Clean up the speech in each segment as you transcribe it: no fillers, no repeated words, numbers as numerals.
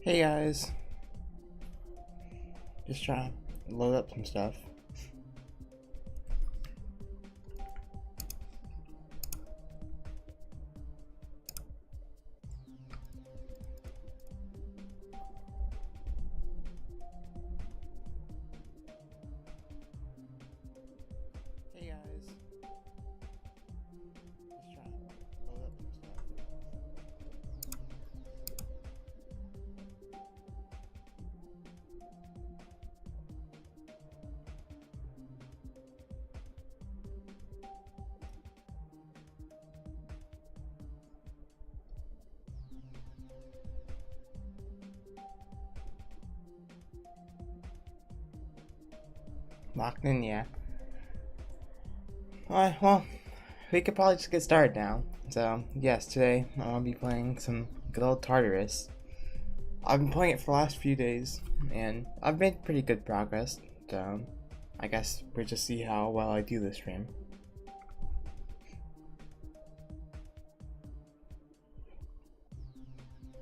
Hey guys, just trying to load up some stuff. Hey guys, just trying to load up some stuff. Locked in, yeah. Alright, well, we could probably just get started now. So, yes, today I'm gonna be playing some good old Tartarus. I've been playing it for the last few days, and I've made pretty good progress. So, I guess we'll just see how well I do this stream.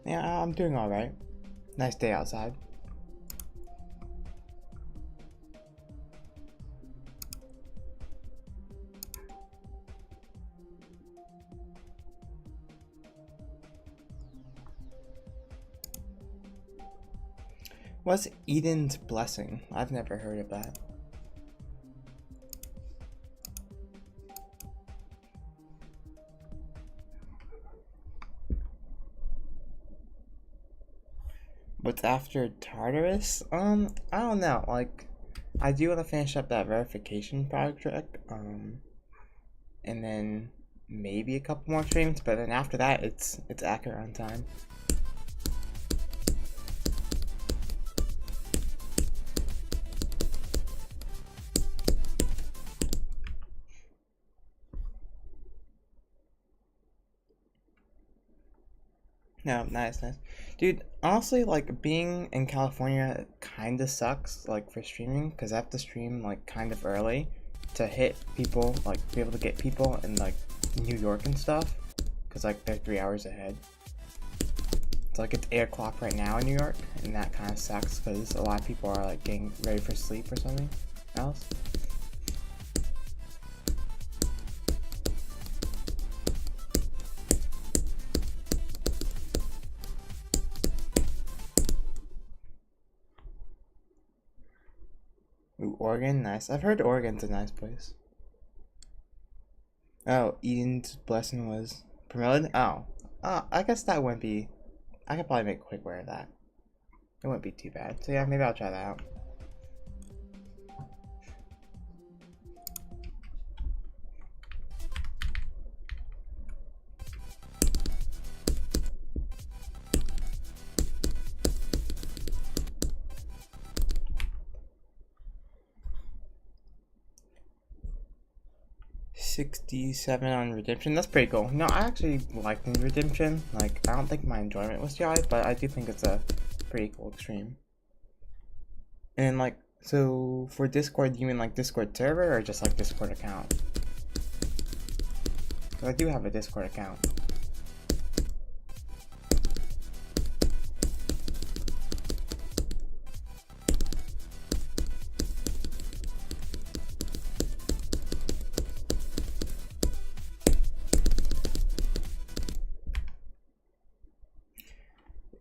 Yeah, I'm doing alright. Nice day outside. What's Eden's Blessing? I've never heard of that. What's after Tartarus? I don't know. Like, I do want to finish up that verification project. And then maybe a couple more streams, but then after that, it's accurate on time. No, nice. Dude, honestly, like, being in California kind of sucks, like, for streaming, because I have to stream, like, kind of early to hit people, like, be able to get people in, like, New York and stuff, because, like, they're 3 hours ahead. It's like it's 8 o'clock right now in New York, and that kind of sucks, because a lot of people are, like, getting ready for sleep or something else. Ooh, Oregon, nice. I've heard Oregon's a nice place. Oh, Eden's Blessing was promoted? Oh. I guess that wouldn't be... I could probably make a quick work of that. It wouldn't be too bad. So yeah, maybe I'll try that out. $67 on Redemption. That's pretty cool. No, I actually like Redemption. Like, I don't think my enjoyment was too high, but I do think it's a pretty cool extreme. And like, so for Discord, you mean like Discord server or just like Discord account? Because I do have a Discord account.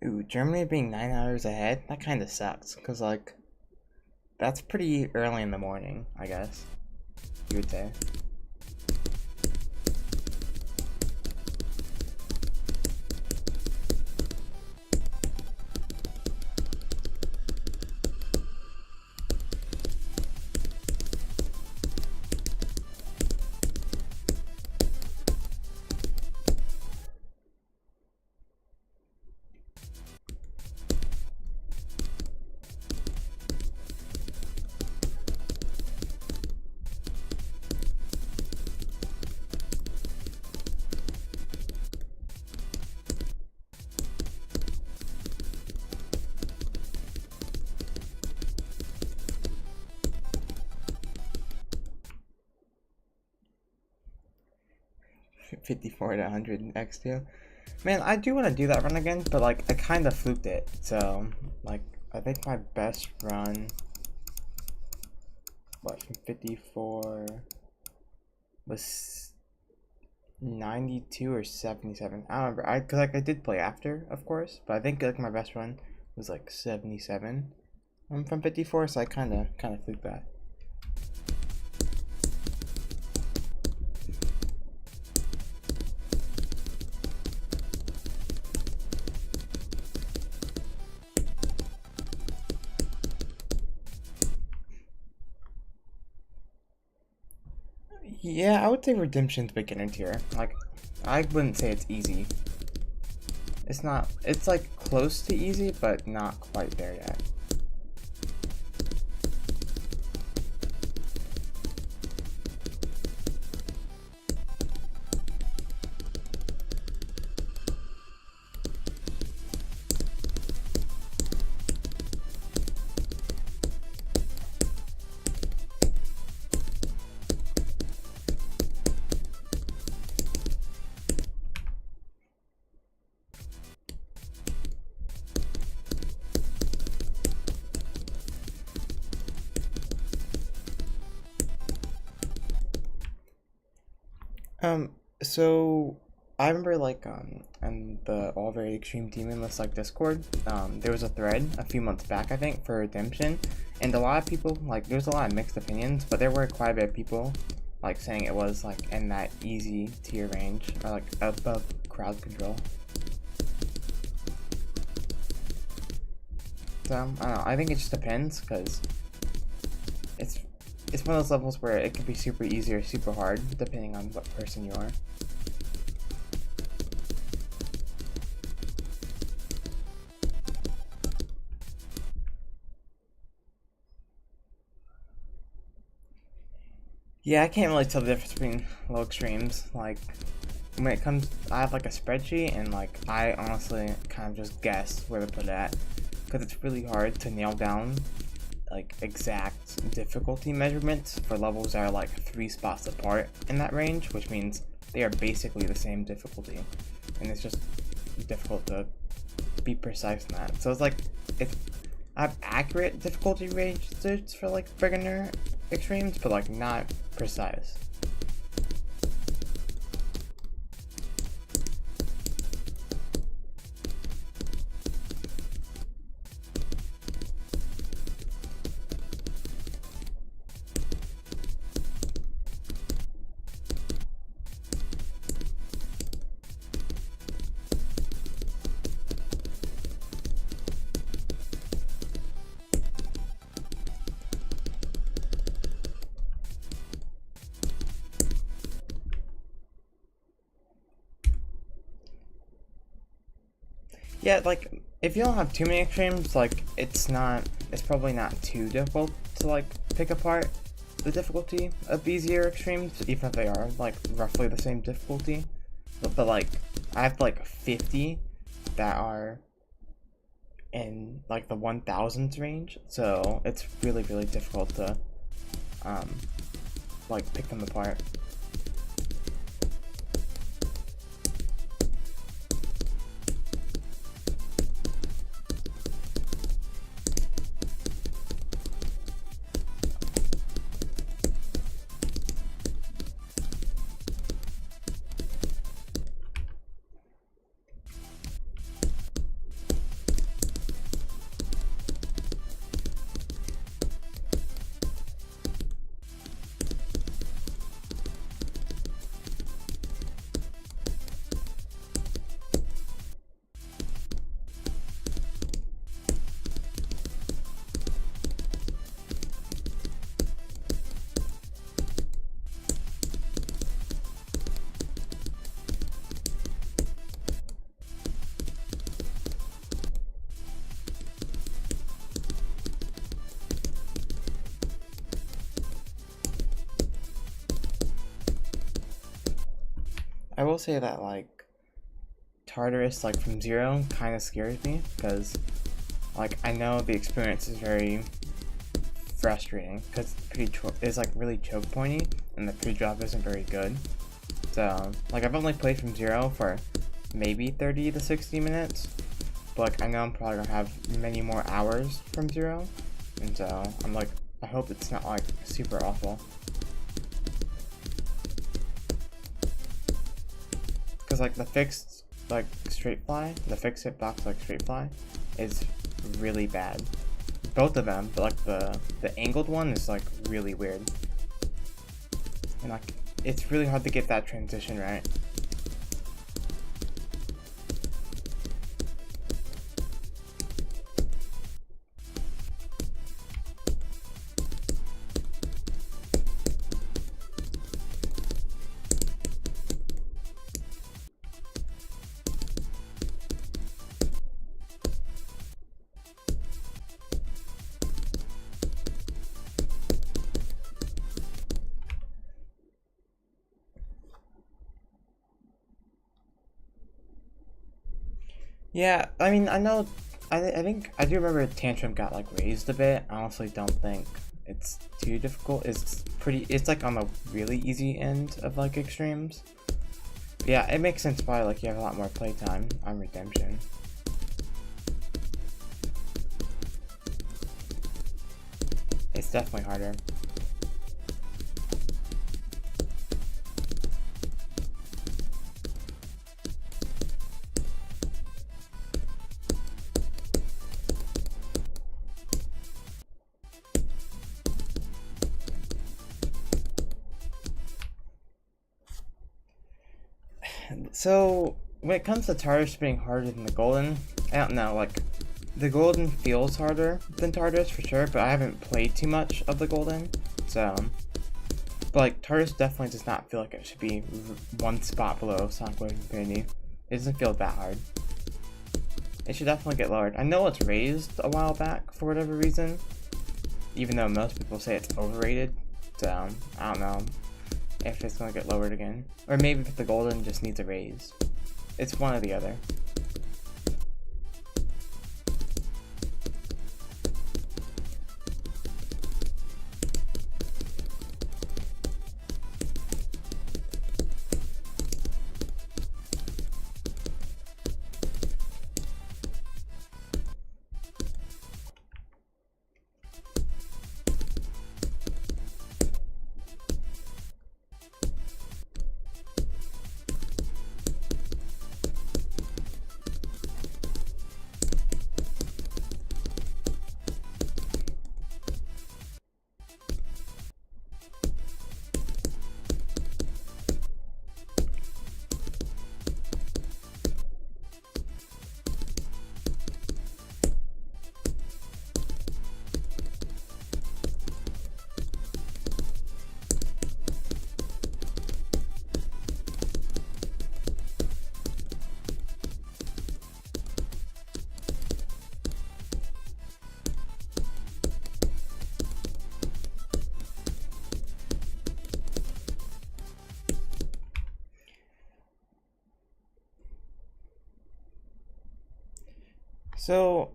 Ooh, Germany being 9 hours ahead? That kind of sucks, because, like, that's pretty early in the morning, I guess, you would say. $54 to 100 X2. Man, I do want to do that run again, but like I kind of fluked it. So like I think my best run, what, from 54 was 92 or 77. I don't remember. Cause like I did play after, of course, but I think like my best run was like 77. From 54, so I kind of fluked that. Yeah, I would say Redemption's beginner tier. Like, I wouldn't say it's easy. It's not. It's like close to easy, but not quite there yet. So I remember like on the All Very Extreme Demon List like Discord, there was a thread a few months back I think for Redemption, and a lot of people like there was a lot of mixed opinions, but there were quite a bit of people like saying it was like in that easy tier range or like above crowd control. So I don't know. I think it just depends because it's it's one of those levels where it could be super easy or super hard depending on what person you are. Yeah, I can't really tell the difference between low extremes. Like, when it comes, I have like a spreadsheet, and like, I honestly kind of just guess where to put it at, because it's really hard to nail down like exact difficulty measurements for levels that are like 3 spots apart in that range, which means they are basically the same difficulty, and it's just difficult to be precise in that. So it's like, if I have accurate difficulty ranges for like beginner extremes, but like not precise. Yeah, like if you don't have too many extremes, like it's probably not too difficult to like pick apart the difficulty of easier extremes, even if they are like roughly the same difficulty. But like I have like 50 that are in like the 1000s range, so it's really difficult to um like pick them apart. I will say that like Tartarus like from zero kind of scares me because like I know the experience is very frustrating because it's like really choke pointy and the pre-drop isn't very good. So like I've only played from zero for maybe 30 to 60 minutes. But like, I know I'm probably gonna have many more hours from 0, and so I'm like, I hope it's not like super awful. Because like the fixed like straight fly, the fixed hitbox like straight fly is really bad. Both of them, but like the angled one is like really weird. And like it's really hard to get that transition right. Yeah, I mean, I know, I think, I do remember Tantrum got, like, raised a bit. I honestly don't think it's too difficult. It's, like, on the really easy end of, like, extremes. But yeah, it makes sense why, like, you have a lot more playtime on Redemption. It's definitely harder. So, when it comes to Tartarus being harder than the Golden, I don't know, like, the Golden feels harder than Tartarus for sure, but I haven't played too much of the Golden, so... But, like, Tartarus definitely does not feel like it should be one spot below Sonic Wave Infinity. It doesn't feel that hard. It should definitely get lowered. I know it's raised a while back for whatever reason, even though most people say it's overrated, so I don't know if it's gonna get lowered again. Or maybe if the Golden just needs a raise. It's one or the other. So,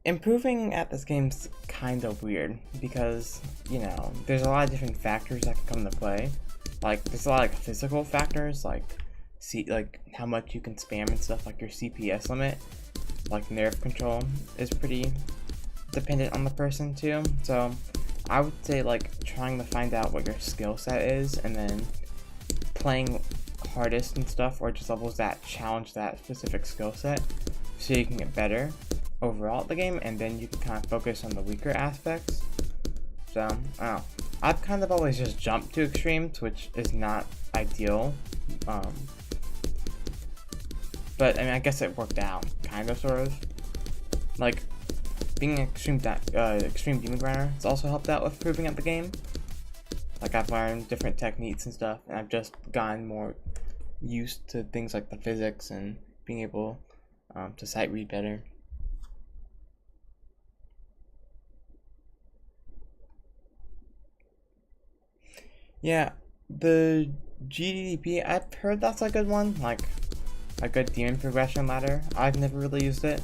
improving at this game's kind of weird because, you know, there's a lot of different factors that can come into play. Like, there's a lot of like, physical factors, like how much you can spam and stuff, like your CPS limit. Like nerve control is pretty dependent on the person too. So, I would say like trying to find out what your skill set is and then playing hardest and stuff, or just levels that challenge that specific skill set, so you can get better overall at the game, and then you can kind of focus on the weaker aspects. So, I don't know. I've kind of always just jumped to extremes, which is not ideal. But, I mean, I guess it worked out, kind of, sort of. Like, being an extreme demon grinder has also helped out with improving at the game. Like, I've learned different techniques and stuff, and I've just gotten more used to things like the physics and being able to sight read better. Yeah, the GDP, I've heard that's a good one, like a good demon progression ladder. I've never really used it,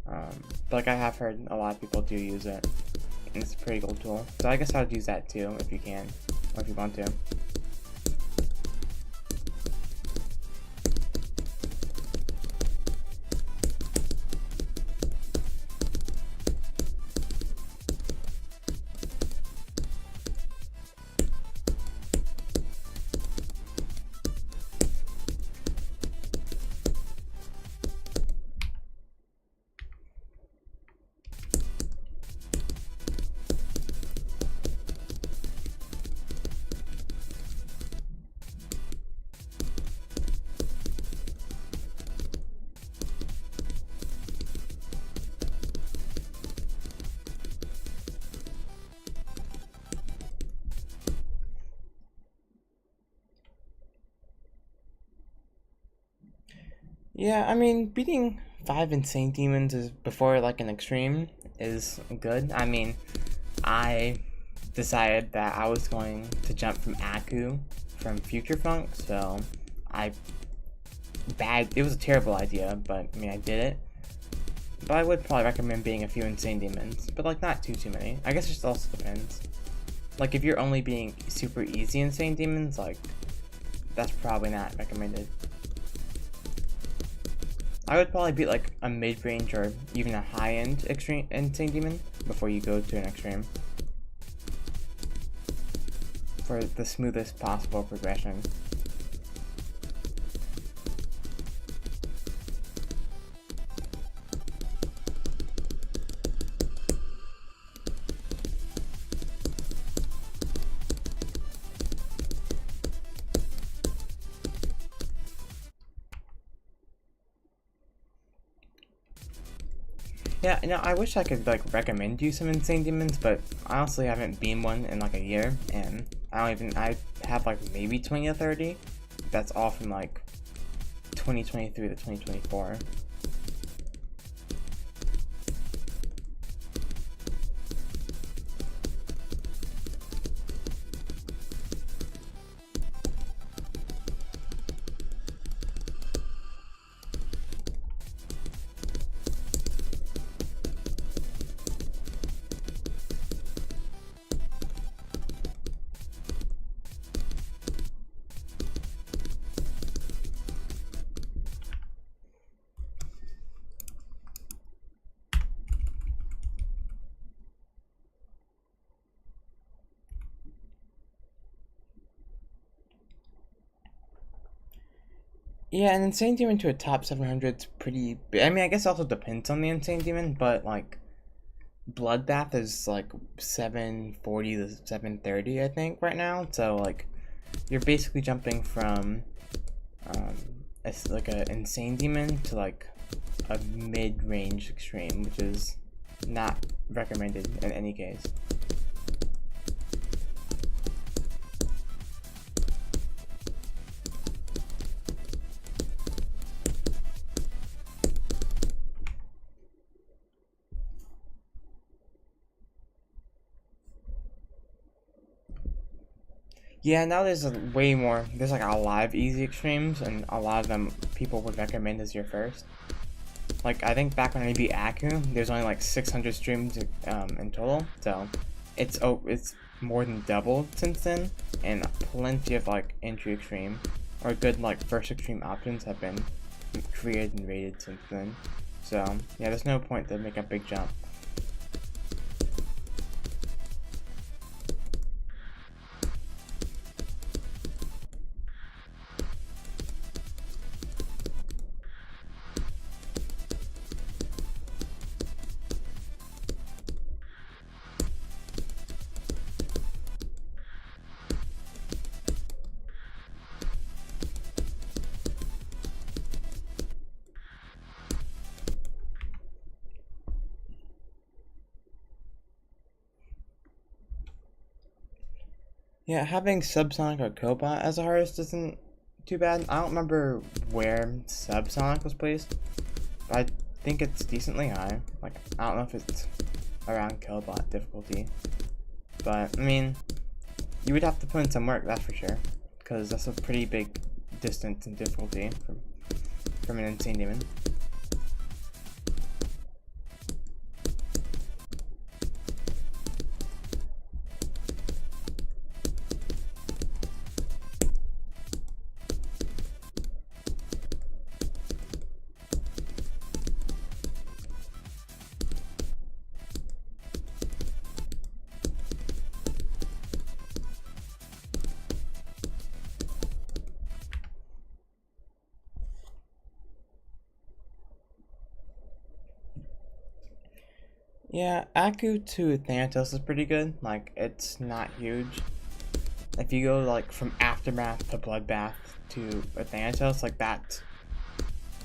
but like I have heard a lot of people do use it, and it's a pretty cool tool. So I guess I would use that too if you can, or if you want to. Yeah, I mean, beating 5 insane demons is before like an extreme is good. I mean, I decided that I was going to jump from Aku from Future Funk, so I it was a terrible idea, but I mean I did it. But I would probably recommend being a few insane demons, but like not too many. I guess it just also depends. Like if you're only being super easy insane demons, like that's probably not recommended. I would probably beat like a mid-range or even a high-end extreme insane demon before you go to an extreme for the smoothest possible progression. Yeah, you know, I wish I could like recommend you some insane demons, but I honestly haven't been one in like a year, and I have like maybe 20 or 30. That's all from like 2023 to 2024. Yeah, an insane demon to a top 700 is pretty big. I mean, I guess it also depends on the insane demon, but like Bloodbath is like 740 to 730, I think, right now. So like you're basically jumping from it's like an insane demon to like a mid-range extreme, which is not recommended in any case. Yeah, now there's way more. There's like a lot of easy extremes, and a lot of them people would recommend as your first. Like I think back when I beat Aku, there's only like 600 streams in total, so it's more than doubled since then, and plenty of like entry extreme or good like first extreme options have been created and rated since then. So yeah, there's no point to make a big jump. Yeah, having Subsonic or Cobot as a hardest isn't too bad. I don't remember where Subsonic was placed, but I think it's decently high. Like, I don't know if it's around Cobot difficulty, but I mean, you would have to put in some work, that's for sure, because that's a pretty big distance in difficulty from an insane demon. Yeah, Aku to Thanatos is pretty good. Like, it's not huge. If you go like from Aftermath to Bloodbath to a Thanatos, like that.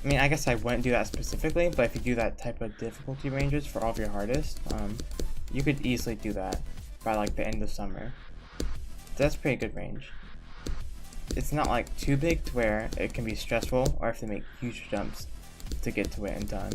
I mean, I guess I wouldn't do that specifically, but if you do that type of difficulty ranges for all of your hardest, you could easily do that by like the end of summer. So that's pretty good range. It's not like too big to where it can be stressful or have to make huge jumps to get to it and done.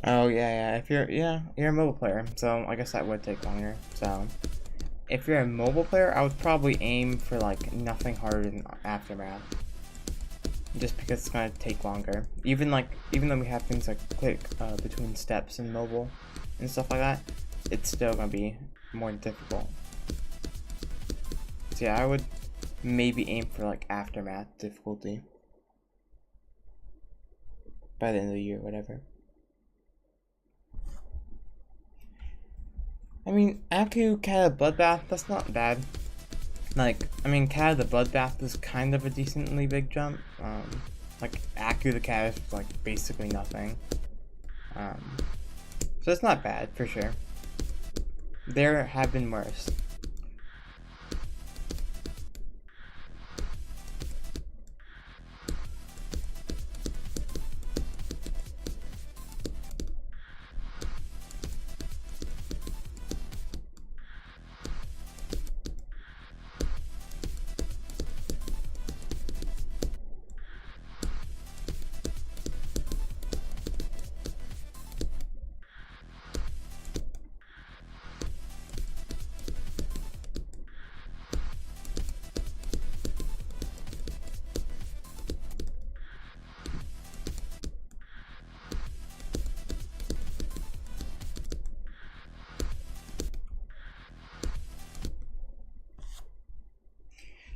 Oh yeah, if you're a mobile player, so I guess that would take longer. So if you're a mobile player, I would probably aim for like nothing harder than Aftermath, just because it's gonna take longer. Even though we have things like click between steps and mobile and stuff like that, it's still gonna be more difficult. So yeah, I would maybe aim for like Aftermath difficulty by the end of the year, whatever. I mean, Aku Cat of Bloodbath, that's not bad. Like, I mean, Cat of the Bloodbath is kind of a decently big jump. Like, Aku the Cat is like basically nothing. So it's not bad, for sure. There have been worse.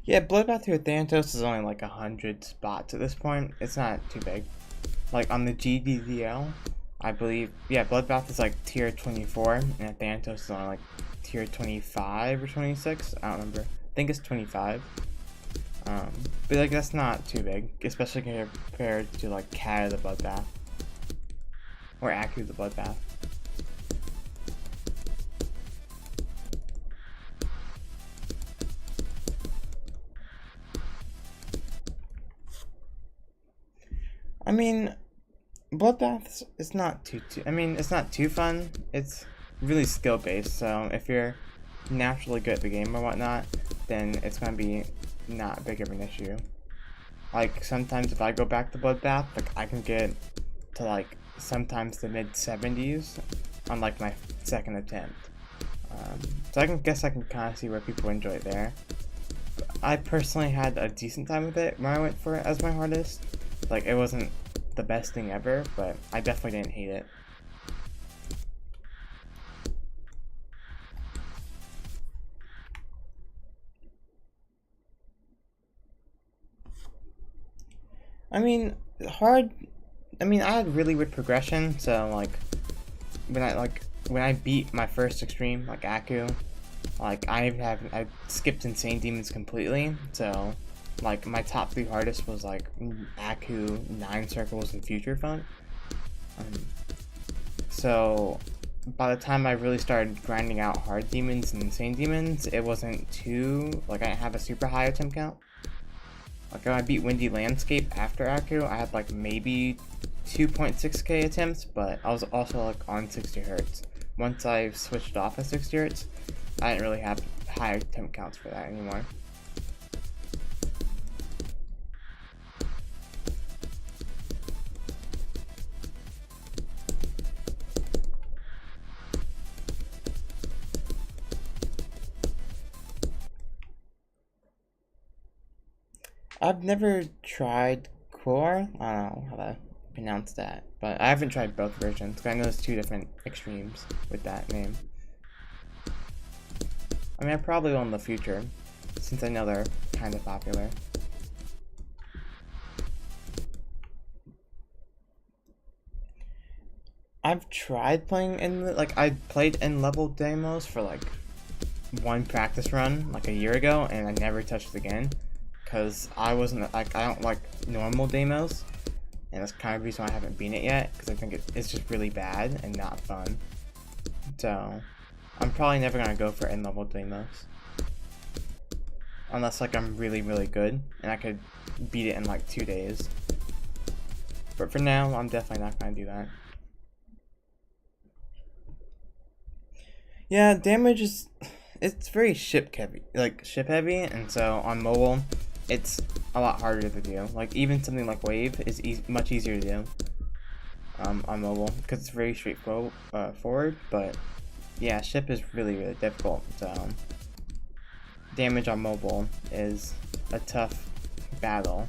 Yeah, Bloodbath to Thanatos is only like 100 spots at this point. It's not too big. Like on the GDDL, I believe, yeah, Bloodbath is like tier 24, and Thanatos is only like tier 25 or 26. I don't remember. I think it's 25. But like that's not too big, especially compared to like Cat of the Bloodbath or Aku the Bloodbath. I mean, Bloodbath is not too. I mean, it's not too fun. It's really skill based. So if you're naturally good at the game or whatnot, then it's gonna be not big of an issue. Like sometimes if I go back to Bloodbath, like I can get to like sometimes the mid 70s on like my second attempt. So guess I can kind of see where people enjoy it there. I personally had a decent time with it when I went for it as my hardest. Like it wasn't the best thing ever, but I definitely didn't hate it. I mean, hard. I mean, I had really weird progression. So like, when I beat my first extreme, like Aku, like I skipped Insane Demons completely. So like my top 3 hardest was like Aku, 9 Circles, and Future Funk. So by the time I really started grinding out hard demons and insane demons, it wasn't too like I didn't have a super high attempt count. Like when I beat Windy Landscape after Aku, I had like maybe 2.6k attempts, but I was also like on 60 Hz. Once I switched off at 60 Hz, I didn't really have high attempt counts for that anymore. I've never tried Core. I don't know how to pronounce that, but I haven't tried both versions because I know there's 2 different extremes with that name. I mean, I probably will in the future, since I know they're kind of popular. I've tried playing I played in level demos for like one practice run like a year ago, and I never touched it again. because I wasn't like I don't like normal demos, and that's kind of the reason why I haven't beaten it yet, because I think it's just really bad and not fun. So I'm probably never gonna go for end level demos unless like I'm really good and I could beat it in like 2 days. But for now, I'm definitely not gonna do that. Yeah, damage is it's very ship heavy, and so on mobile, it's a lot harder to do. Like even something like wave is much easier to do on mobile because it's very straightforward. But yeah, ship is really difficult. So damage on mobile is a tough battle.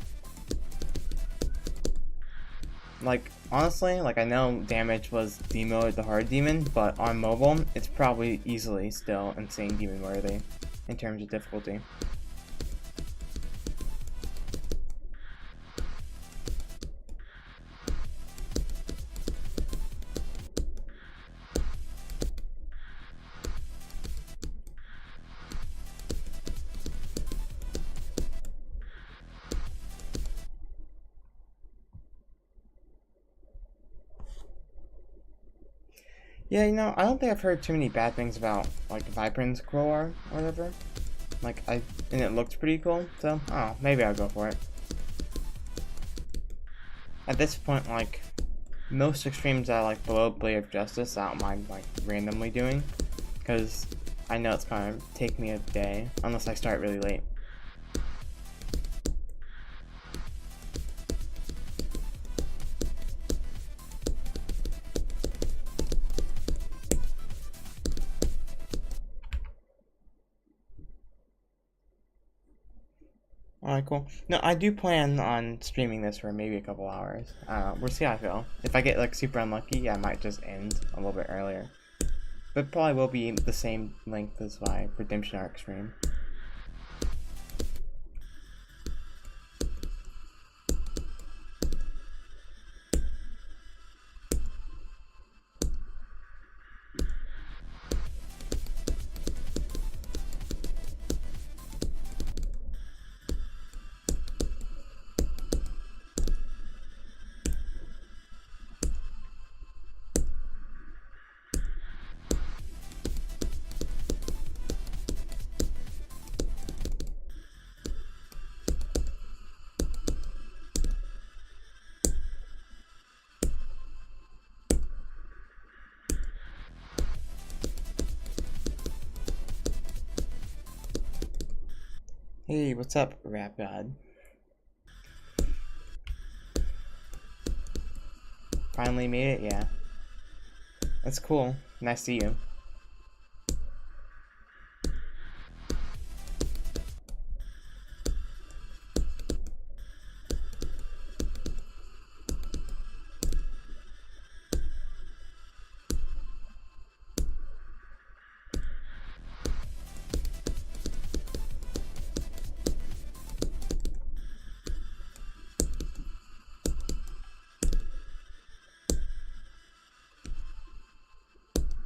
Like honestly, like I know damage was demoed the hard demon, but on mobile, it's probably easily still insane demon worthy in terms of difficulty. Yeah, you know, I don't think I've heard too many bad things about like Vibrant's Core or whatever. Like and it looked pretty cool, so oh, maybe I'll go for it. At this point, like most extremes that are like below Blade of Justice, I don't mind like randomly doing, because I know it's gonna take me a day unless I start really late. Alright, cool. No, I do plan on streaming this for maybe a couple hours. We'll see how I feel. If I get like super unlucky, I might just end a little bit earlier. But probably will be the same length as my Redemption Arc stream. Hey, what's up, Rap God? Finally made it? Yeah. That's cool. Nice to see you.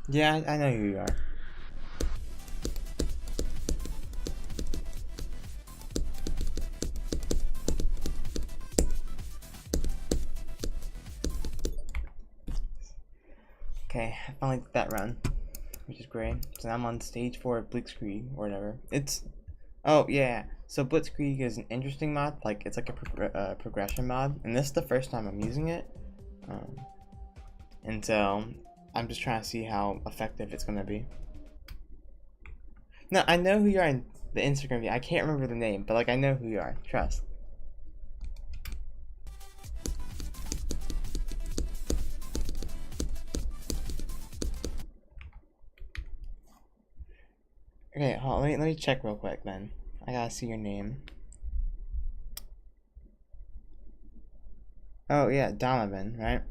Yeah, I know who you are. Okay, I finally did that run, which is great. So now I'm on stage 4 of Blitzkrieg, or whatever. Oh, yeah. So Blitzkrieg is an interesting mod. Like, it's like a progression mod. And this is the first time I'm using it. And so I'm just trying to see how effective it's going to be. No, I know who you are in the Instagram video. I can't remember the name, but like I know who you are. Trust. Okay, hold on, let me check real quick then. I gotta see your name. Oh yeah, Donovan, right?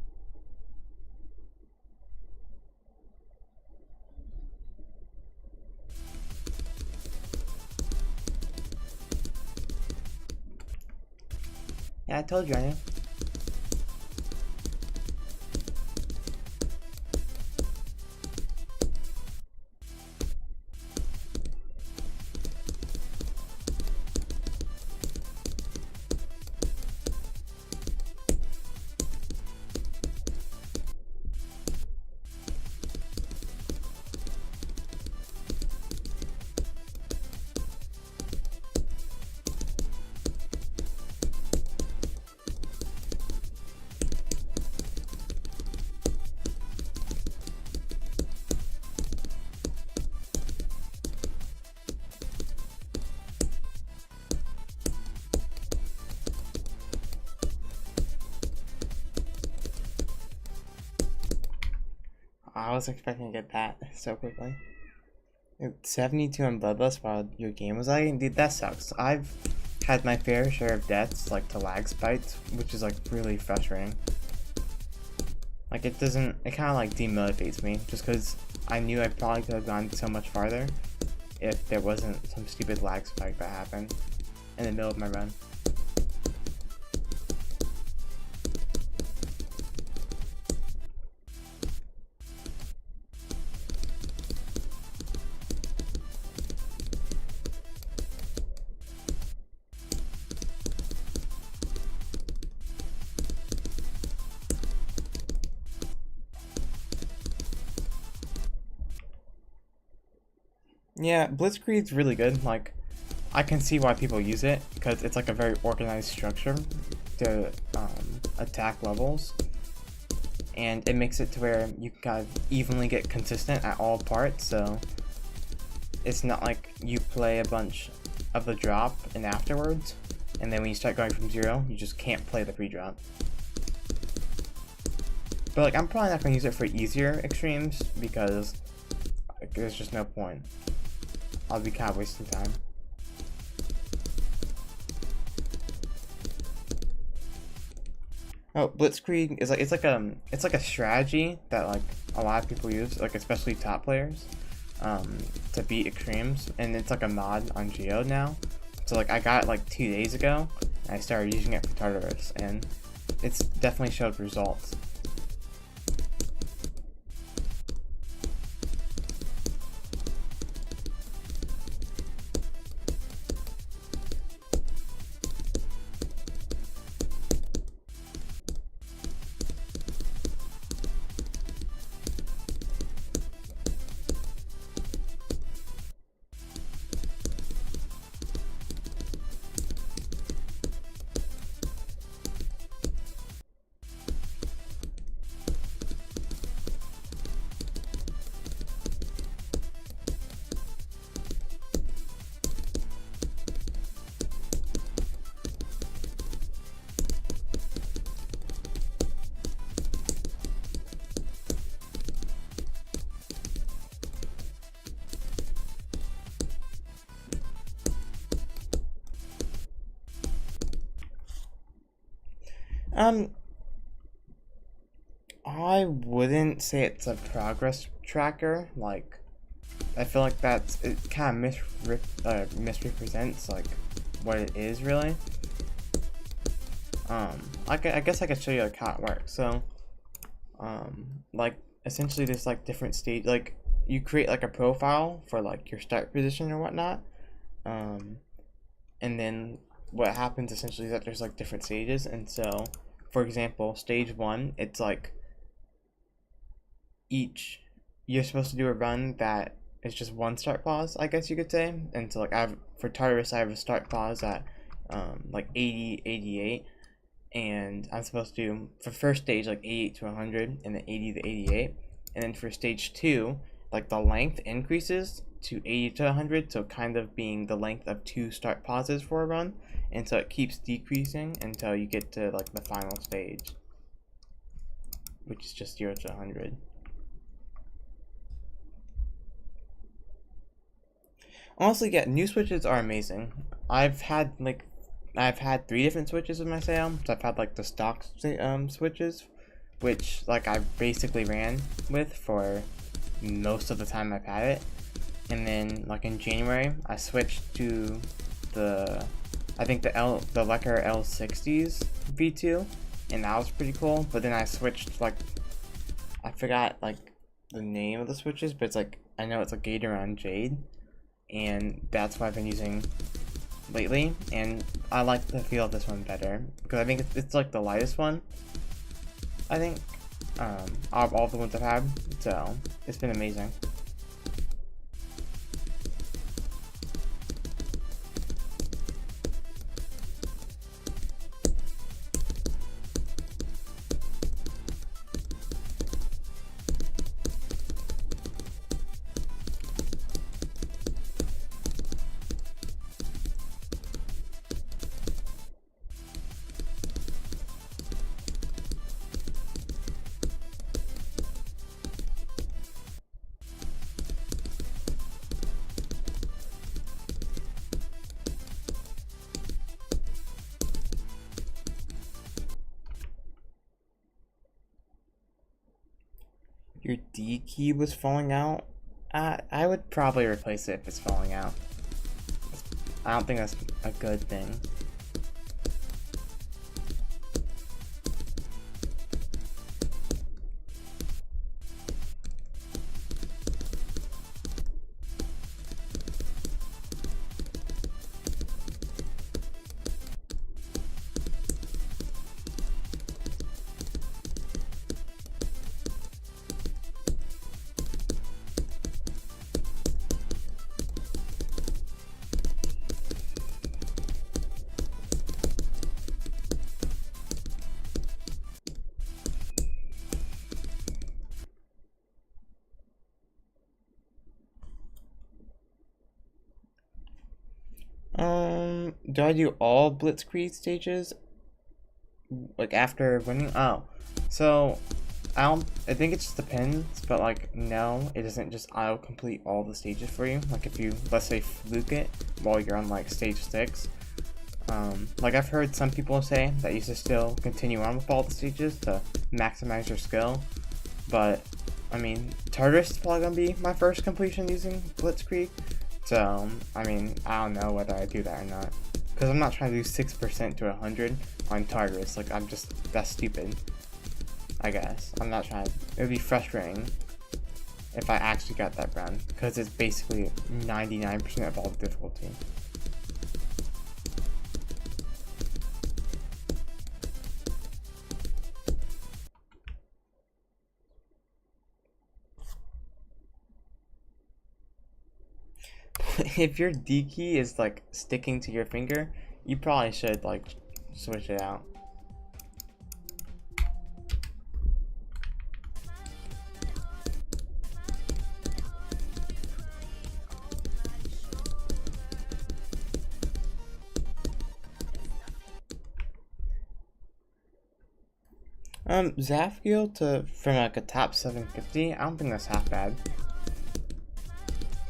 Yeah, I told you I knew. I was expecting to get that so quickly. 72 on Bloodlust while your game was lagging? Dude, that sucks. I've had my fair share of deaths, like, to lag spikes, which is, like, really frustrating. Like, it kind of, like, demotivates me, just because I knew I probably could have gone so much farther if there wasn't some stupid lag spike that happened in the middle of my run. Yeah, Blitzkrieg's really good. Like, I can see why people use it because it's like a very organized structure to attack levels, and it makes it to where you can kind of evenly get consistent at all parts. So it's not like you play a bunch of the drop and afterwards, and then when you start going from 0, you just can't play the pre-drop. But like, I'm probably not gonna use it for easier extremes because like, there's just no point. I'll be kind of wasting time. Oh, Blitzkrieg is like it's like a strategy that like a lot of people use, like especially top players, to beat extremes, and it's like a mod on Geo now. So like I got it like 2 days ago, and I started using it for Tartarus, and it's definitely showed results. Um, I wouldn't say it's a progress tracker. Like, I feel like it kind of misrepresents like what it is really. I guess I could show you like how it works. So, like essentially there's like different stage. Like you create like a profile for like your start position or whatnot. And then what happens essentially is that there's like different stages, and so for example, stage 1, it's like you're supposed to do a run that is just one start pause, I guess you could say. And so like for Tartarus I have a start pause at like 80, 88, and I'm supposed to do for first stage like 88 to 100 and then 80 to 88, and then for stage 2 like the length increases to 80 to 100, so kind of being the length of 2 start pauses for a run, and so it keeps decreasing until you get to like the final stage, which is just 0 to 100. Honestly, yeah, new switches are amazing. I've had 3 different switches with my Sail. So I've had like the stock switches, which like I basically ran with for most of the time I've had it. And then like in January, I switched to I think the Lecker L60s V2, and that was pretty cool. But then I switched I forgot like the name of the switches, but it's like I know it's like Gator on Jade, and that's what I've been using lately. And I like the feel of this one better because I think it's like the lightest one, I think, out of all the ones I've had. So it's been amazing. Your D key was falling out? I would probably replace it if it's falling out. I don't think that's a good thing. Do I do all Blitzkrieg stages? Like after winning? Oh. So I think it just depends, but like no, it doesn't just auto complete all the stages for you. Like if you, let's say, fluke it while you're on like stage 6. Like I've heard some people say that you should still continue on with all the stages to maximize your skill. But I mean, Tartarus is probably gonna be my first completion using Blitzkrieg. So, I mean, I don't know whether I do that or not. Because I'm not trying to do 6% to 100 on Tartarus. Like, that's stupid. I guess. I'm not trying. It would be frustrating if I actually got that run. Because it's basically 99% of all the difficulty. If your D key is like sticking to your finger, you probably should like switch it out. Zafkiel from like a top 750, I don't think that's half bad.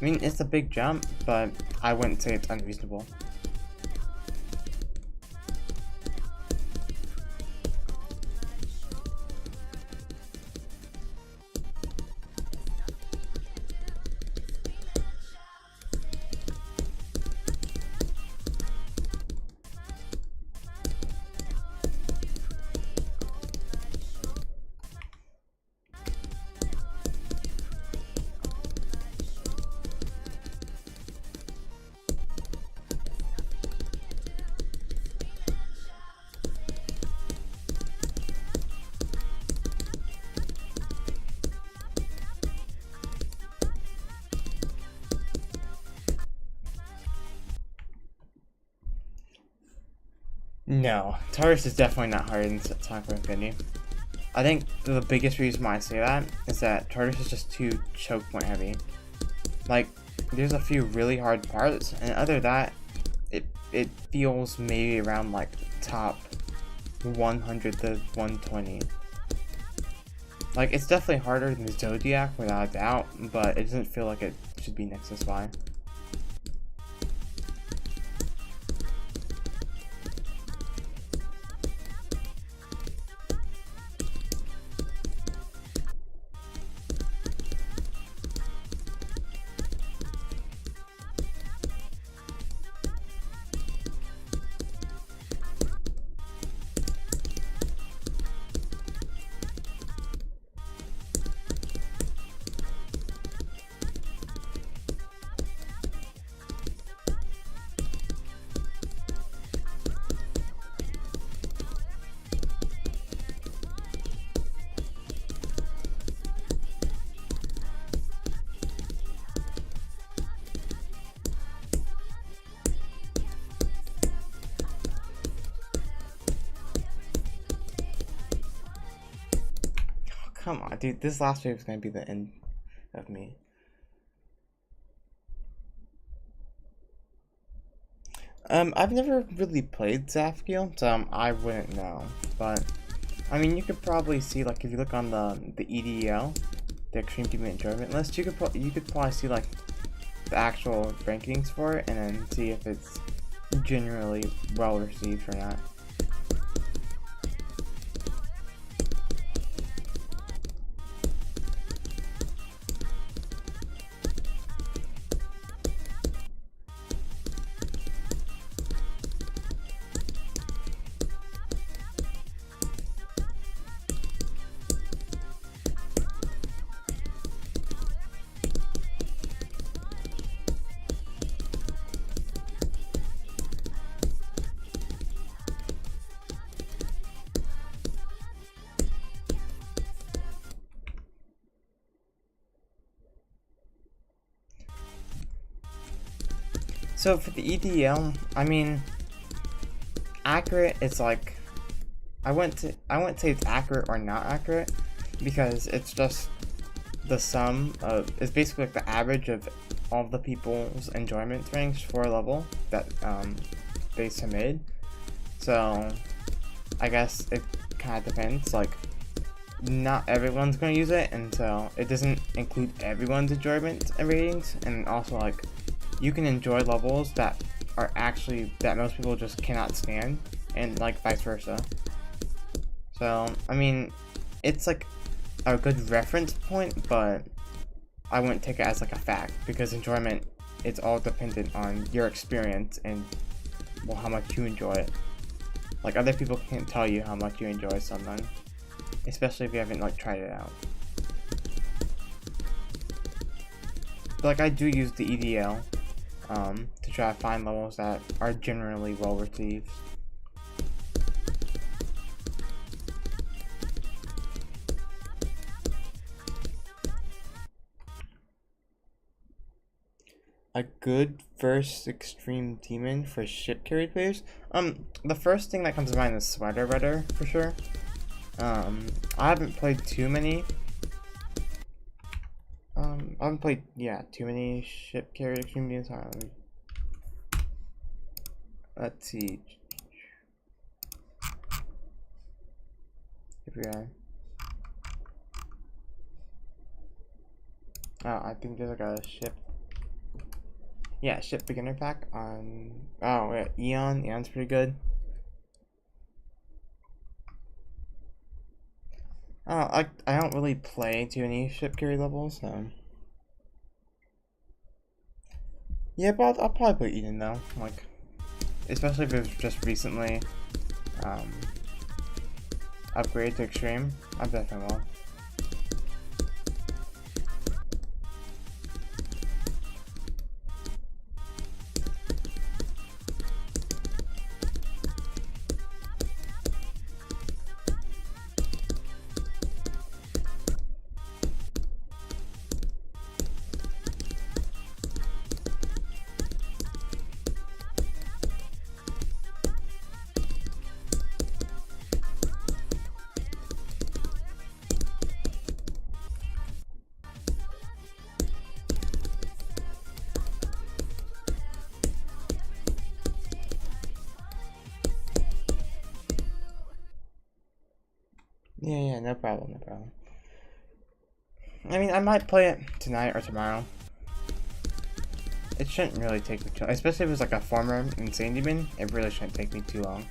I mean, it's a big jump, but I wouldn't say it's unreasonable. No, Tartarus is definitely not harder than Sakura Infinity. I think the biggest reason why I say that is that Tartarus is just too choke point heavy. Like, there's a few really hard parts, and other than that, it feels maybe around like top 100 to 120. Like, it's definitely harder than Zodiac without a doubt, but it doesn't feel like it should be next to Spy. Come on, dude, this last wave is gonna be the end of me. I've never really played Zafkiel, so I wouldn't know. But I mean, you could probably see, like, if you look on the EDL, the Extreme Demon Enjoyment list, you could probably see like the actual rankings for it, and then see if it's generally well received or not. So for the EDL, I mean, accurate is like, I wouldn't say it's accurate or not accurate, because it's just the sum of, it's basically like the average of all the people's enjoyment ranks for a level that they submitted. So I guess it kind of depends. Like, not everyone's going to use it, and so it doesn't include everyone's enjoyment and ratings. And also, like, you can enjoy levels that are actually that most people just cannot stand, and like vice versa. So I mean, it's like a good reference point, but I wouldn't take it as like a fact, because enjoyment is all dependent on your experience and, well, how much you enjoy it. Like, other people can't tell you how much you enjoy something, especially if you haven't like tried it out. But like, I do use the EDL to try to find levels that are generally well received. A good first extreme demon for ship carry players. The first thing that comes to mind is Sweater Redder for sure. I haven't played too many. I haven't played too many ship carry extreme demons. Let's see. If we are. Oh, I think there's like a ship. Yeah, ship beginner pack on. Oh, yeah, Eon. Eon's pretty good. I don't really play too many ship carry levels, so. Yeah, but I'll probably play Eden though. Like, especially if it was just recently upgraded to extreme. I definitely will. Yeah, no problem, no problem. I mean, I might play it tonight or tomorrow. It shouldn't really take me too long, especially if it's like a former insane demon. It really shouldn't take me too long.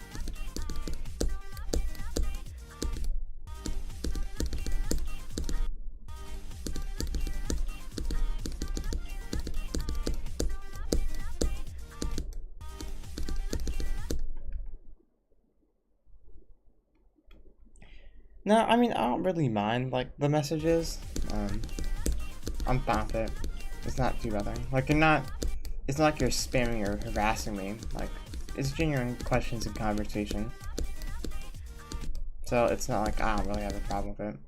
No, I mean, I don't really mind like the messages. I'm fine with it. It's not too bothering. Like, you're not. It's not like you're spamming or harassing me. Like, it's genuine questions and conversation. So it's not like I don't really have a problem with it.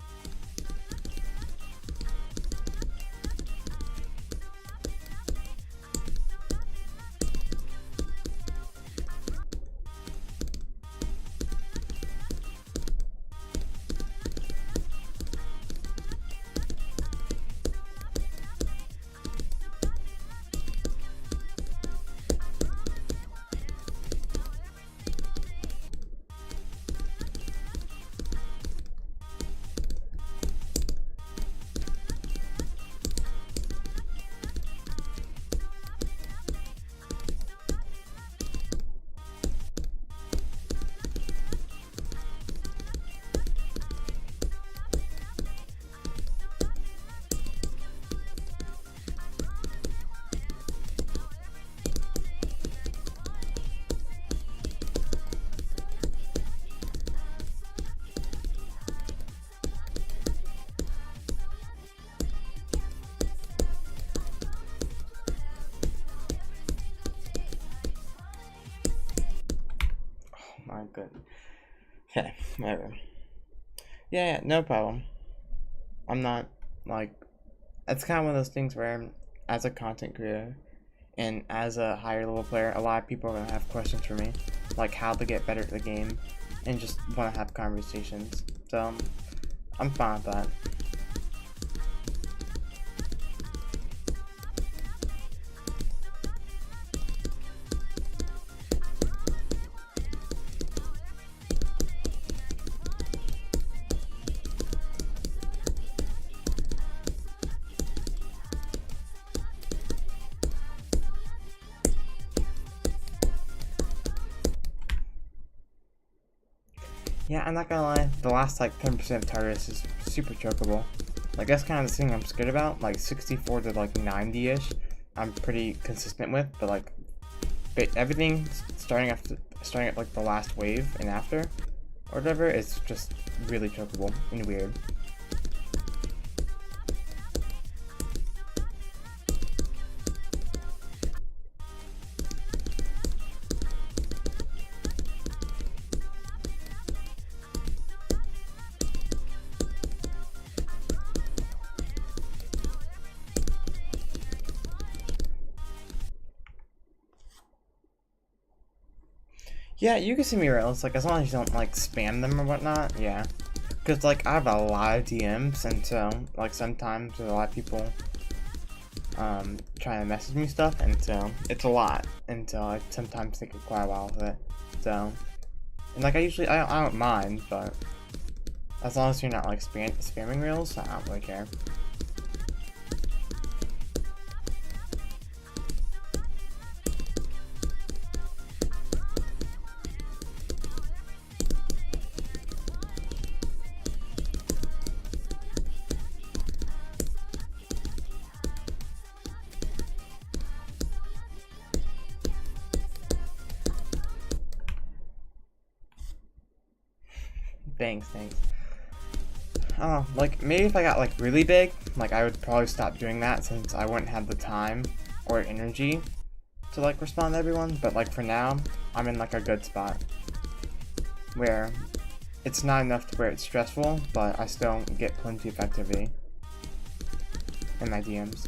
My goodness. Okay, whatever. Yeah, no problem. I'm not like. It's kind of one of those things where, as a content creator, And as a higher level player, a lot of people are gonna have questions for me, like how to get better at the game, and just want to have conversations. So I'm fine with that. Yeah, I'm not gonna lie, the last like 10% of Tartarus is super chokeable. Like that's kind of the thing I'm scared about. Like 64 to like 90-ish, I'm pretty consistent with, but like everything starting at like the last wave and after, or whatever, is just really chokeable and weird. Yeah, you can see me rails, like as long as you don't like spam them or whatnot, yeah. Cause like I have a lot of DMs, and so like sometimes there's a lot of people trying to message me stuff, and so it's a lot, and so I sometimes take quite a while with it. So, and like I don't mind, but as long as you're not like spamming rails, I don't really care. Thanks. Oh, like maybe if I got like really big, like I would probably stop doing that since I wouldn't have the time or energy to like respond to everyone. But like for now, I'm in like a good spot where it's not enough to where it's stressful, but I still get plenty of activity in my DMs.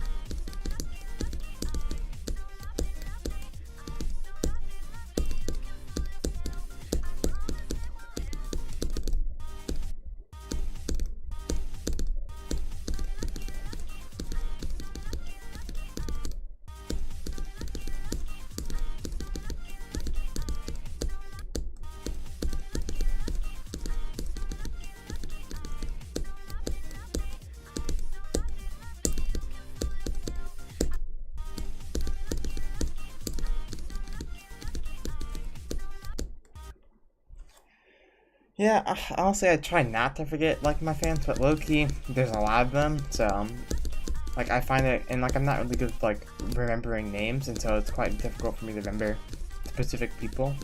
Yeah, honestly, I try not to forget like my fans, but low key, there's a lot of them. So, like I find it, and like I'm not really good with like remembering names, and so it's quite difficult for me to remember specific people.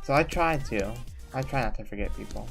So I try to. I try not to forget people.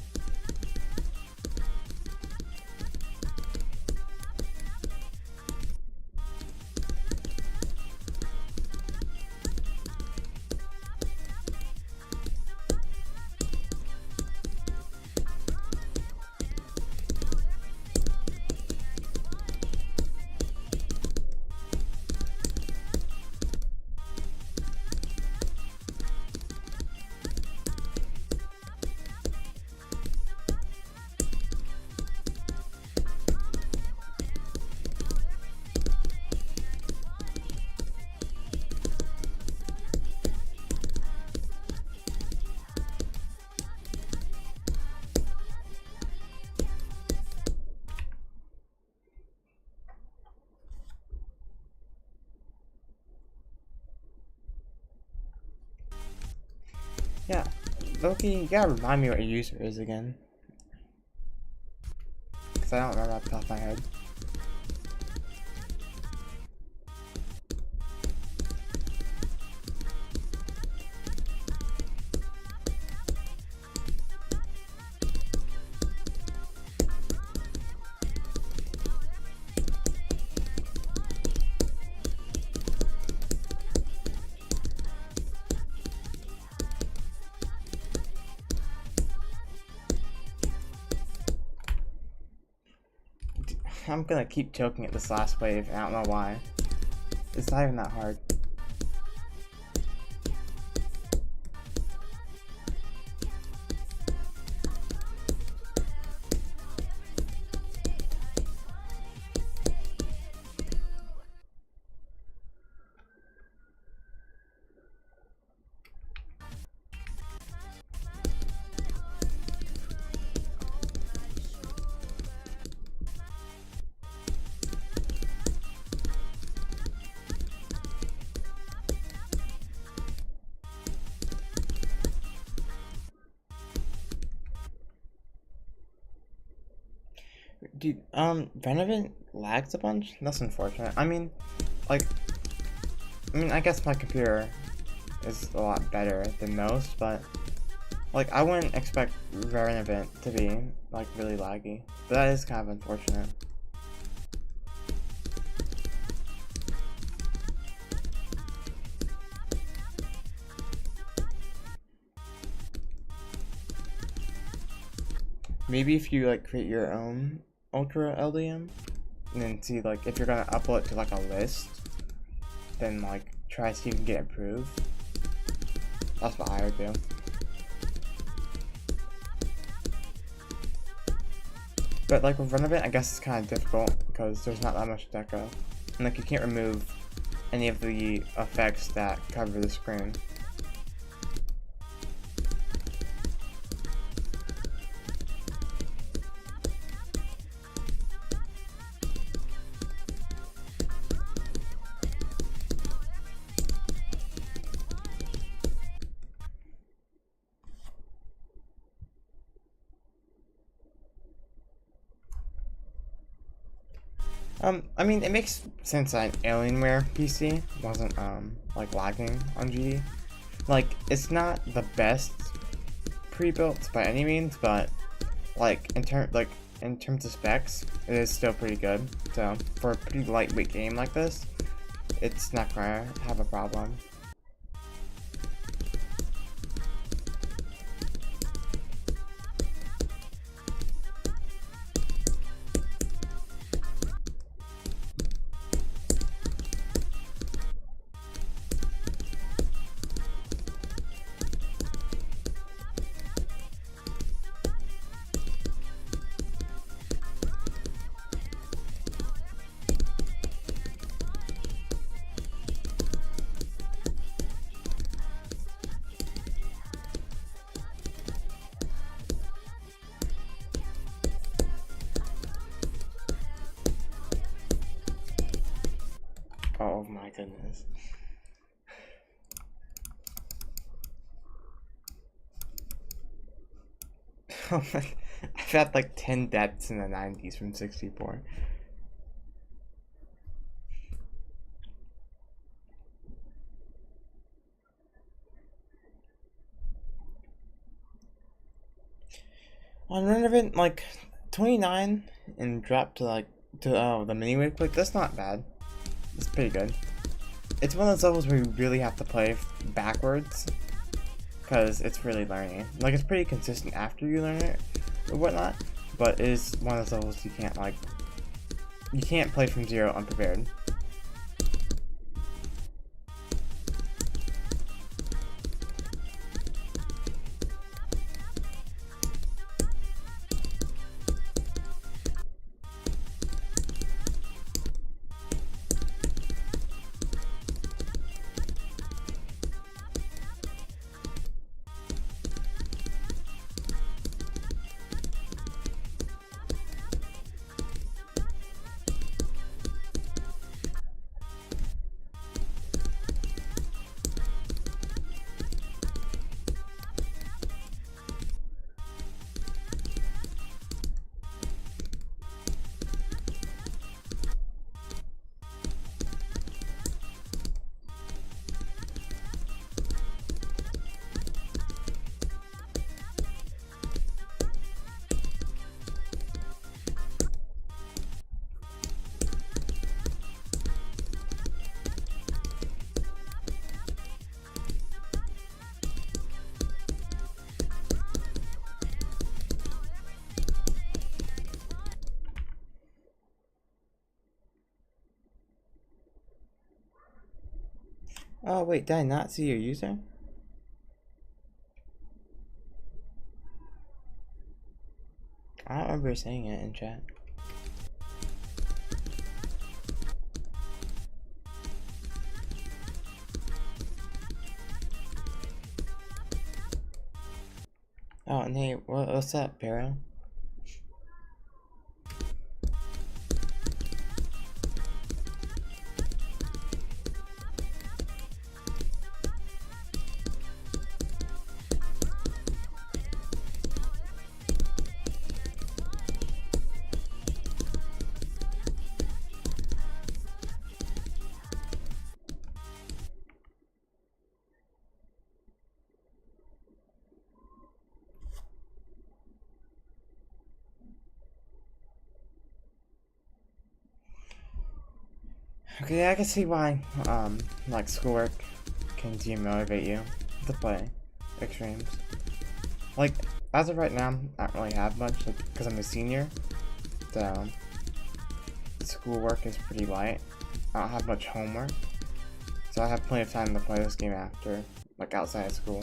Yeah, Loki, you gotta remind me what your user is again, because I don't remember off the top of my head. I'm gonna keep choking at this last wave, and I don't know why. It's not even that hard. Dude, Renovant lags a bunch? That's unfortunate. Like, I guess my computer is a lot better than most, but, like, I wouldn't expect Renovant to be, like, really laggy. But that is kind of unfortunate. Maybe if you, like, create your own Ultra LDM, and then see, like, if you're gonna upload it to, like, a list, then, like, try to see if you can get approved. That's what I would do. But, like, with Renovant, I guess it's kind of difficult, because there's not that much deco. And, like, you can't remove any of the effects that cover the screen. It makes sense that an Alienware PC wasn't, like, lagging on GD. Like, it's not the best pre-built by any means, but, like, in terms of specs, it is still pretty good. So, for a pretty lightweight game like this, it's not gonna have a problem. Oh my goodness. Oh my, I've had like 10 deaths in the 90s from 64. On Renovant, like 29 and dropped to like the mini wave click. That's not bad. It's pretty good. It's one of those levels where you really have to play backwards because it's really learning. Like, it's pretty consistent after you learn it or whatnot, but it is one of those levels you can't play from zero unprepared. Oh wait, did I not see your user? I don't remember saying it in chat. Oh, Nate, what's up, Barrow? Okay, yeah, I can see why, like, schoolwork can demotivate you to play extremes. Like, as of right now, I don't really have much, like, because I'm a senior, so schoolwork is pretty light. I don't have much homework, so I have plenty of time to play this game after, like, outside of school.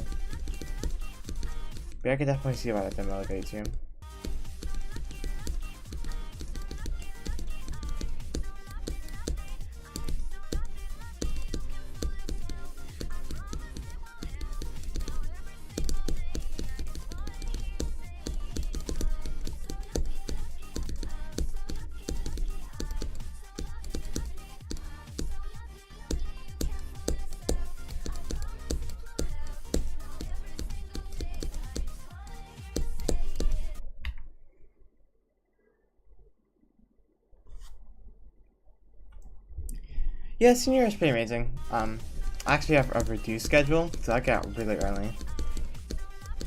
But I could definitely see why that demotivates you. Yeah, senior year is pretty amazing. I actually have a reduced schedule, so I get out really early.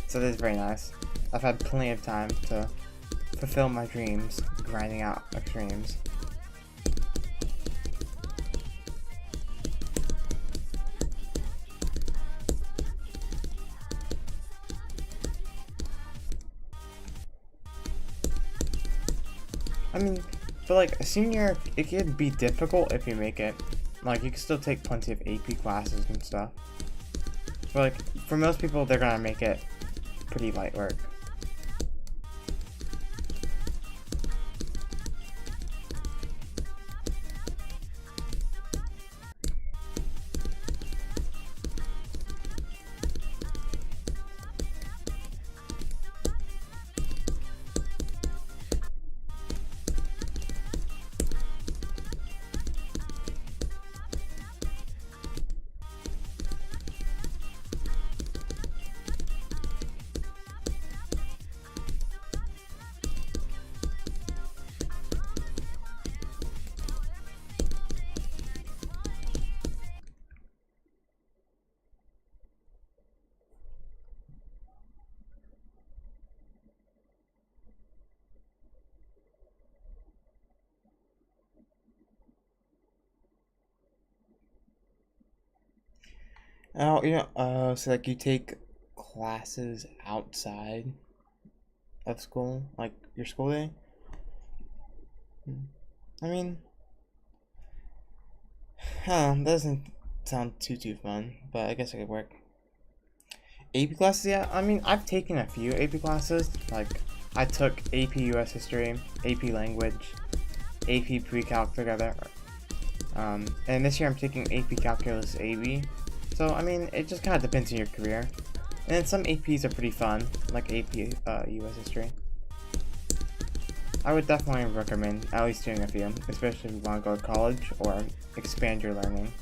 So this is very nice. I've had plenty of time to fulfill my dreams, grinding out extremes. I mean, for like a senior, it can be difficult if you make it. Like, you can still take plenty of AP classes and stuff. But like, for most people, they're gonna make it pretty light work. Oh, so like you take classes outside of school, like your school day? I mean, that doesn't sound too fun, but I guess it could work. AP classes, yeah. I mean, I've taken a few AP classes. Like, I took AP US History, AP Language, AP Pre-Calc together. And this year I'm taking AP Calculus AB. So, I mean, it just kind of depends on your career. And some APs are pretty fun, like AP US History. I would definitely recommend at least doing a few, especially if you want to go to college or expand your learning.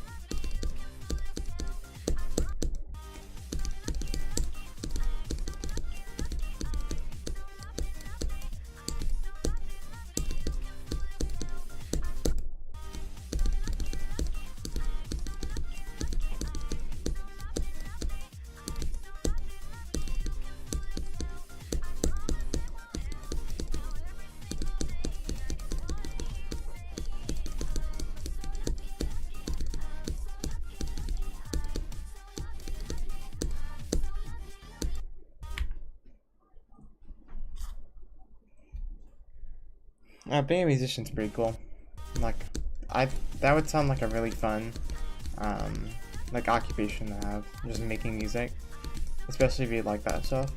Being a musician's pretty cool. Like, that would sound like a really fun, like occupation to have, just making music, especially if you like that stuff.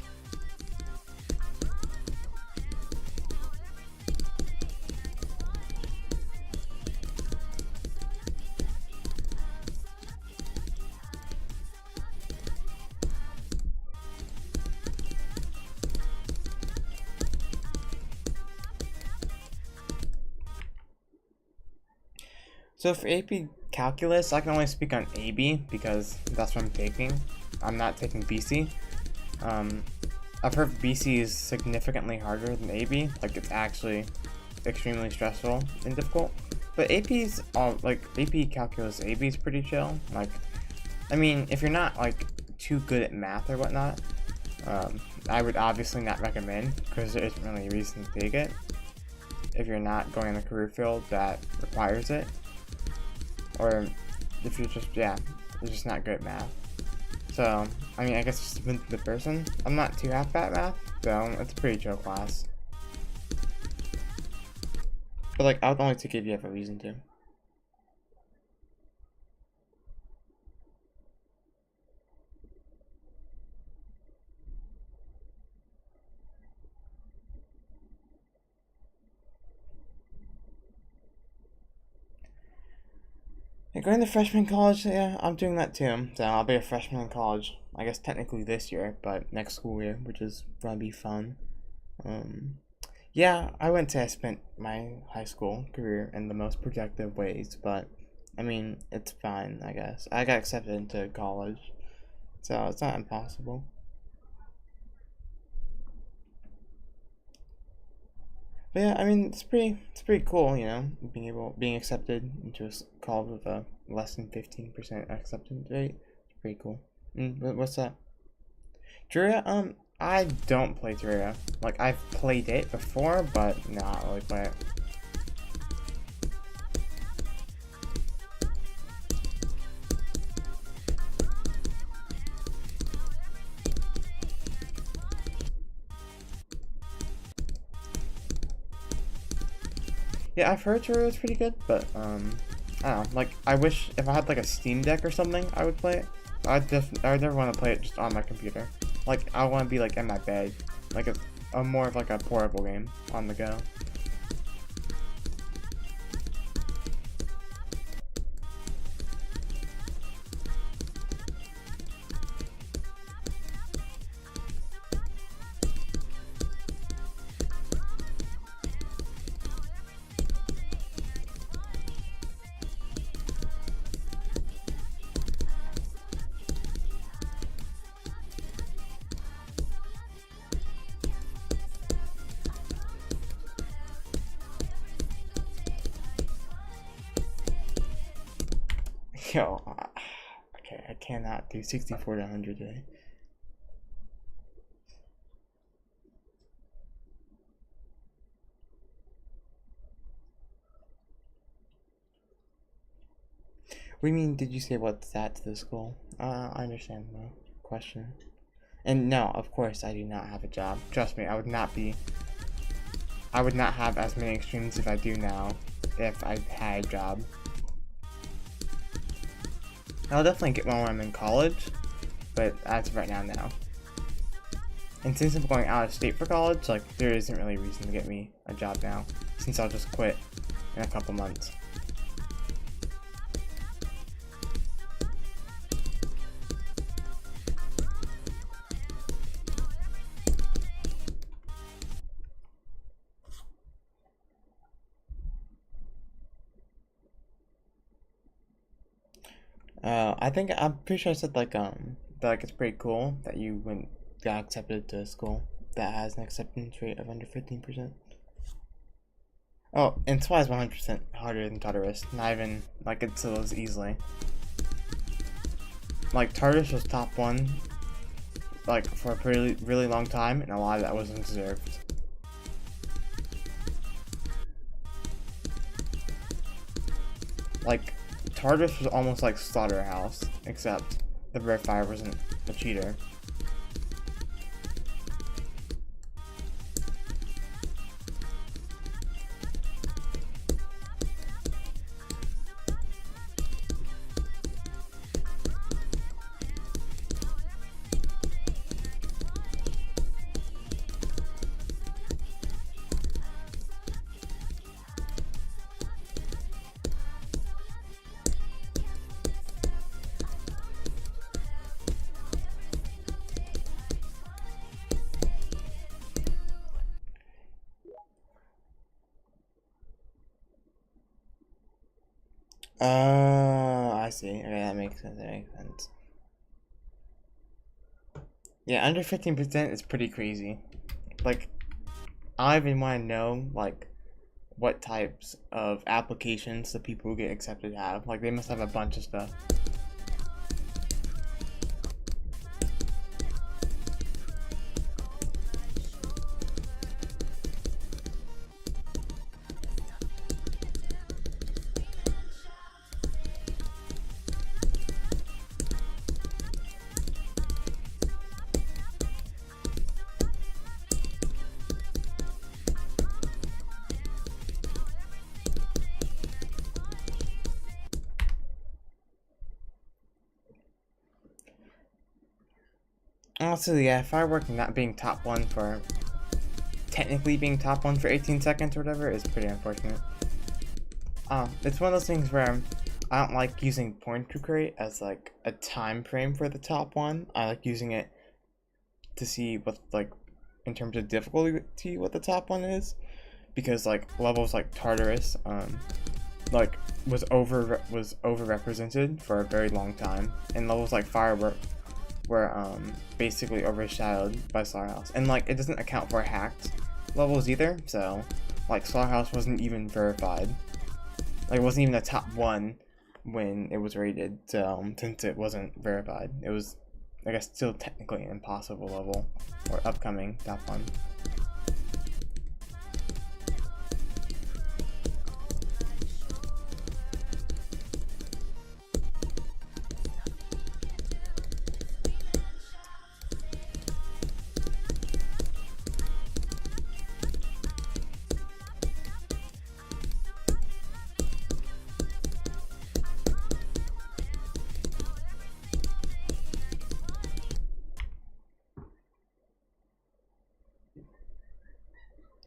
So for AP Calculus, I can only speak on AB because that's what I'm taking. I'm not taking BC. I've heard BC is significantly harder than AB. Like, it's actually extremely stressful and difficult. But AP's like AP Calculus AB is pretty chill. Like, I mean, if you're not like too good at math or whatnot, I would obviously not recommend because there isn't really a reason to take it if you're not going in a career field that requires it. or if you're just you're just not good at math. So I mean, I guess it's depends on the person. I'm not too half bad at math, so it's a pretty chill class. But like, I would only take it if you have a reason to. And going to freshman college, yeah, I'm doing that too. So I'll be a freshman in college. I guess technically this year, but next school year, which is gonna be fun. Um, yeah, I spent my high school career in the most productive ways, but I mean, it's fine, I guess. I got accepted into college, so it's not impossible. But yeah, I mean, it's pretty cool, being accepted into a college with a less than 15% acceptance rate. It's pretty cool. What's that? Terraria, I don't play Terraria. Like, I've played it before, but not really play it. Yeah, I've heard Terraria is pretty good, but, I don't know. Like, I wish if I had, like, a Steam Deck or something, I would play it. I would never want to play it just on my computer. Like, I want to be, like, in my bed. Like, a more of, like, a portable game on the go. Yo, okay, I cannot do 64 to 100 today. What do you mean, did you say what's that to the school? I understand the question. And no, of course I do not have a job. Trust me, I would not have as many extremes as I do now if I had a job. I'll definitely get one when I'm in college, but as of right now, no. And since I'm going out of state for college, like, there isn't really a reason to get me a job now, since I'll just quit in a couple months. I'm pretty sure I said that like it's pretty cool that you got accepted to a school that has an acceptance rate of under 15%. Oh, and SWAT is 100% harder than Tartarus. Not even like it sells easily. Like Tartarus was top one, like for a pretty really long time, and a lot of that wasn't deserved. Like Tartarus was almost like Slaughterhouse, except the Verifier wasn't a cheater. I see. Okay, that makes sense. That makes sense. Yeah, under 15% is pretty crazy. Like, I don't even want to know, like, what types of applications the people who get accepted have. Like, they must have a bunch of stuff. Honestly, yeah, Firework not being top one for technically being top one for 18 seconds or whatever is pretty unfortunate. It's one of those things where I don't like using point to create as like a time frame for the top one. I like using it to see what like in terms of difficulty what the top one is, because like levels like Tartarus like was overrepresented for a very long time, and levels like Firework were basically overshadowed by Slaughterhouse, and like it doesn't account for hacked levels either. So like Slaughterhouse wasn't even verified, like it wasn't even a top one when it was rated. So since it wasn't verified, it was, I guess, still technically an impossible level or upcoming top one.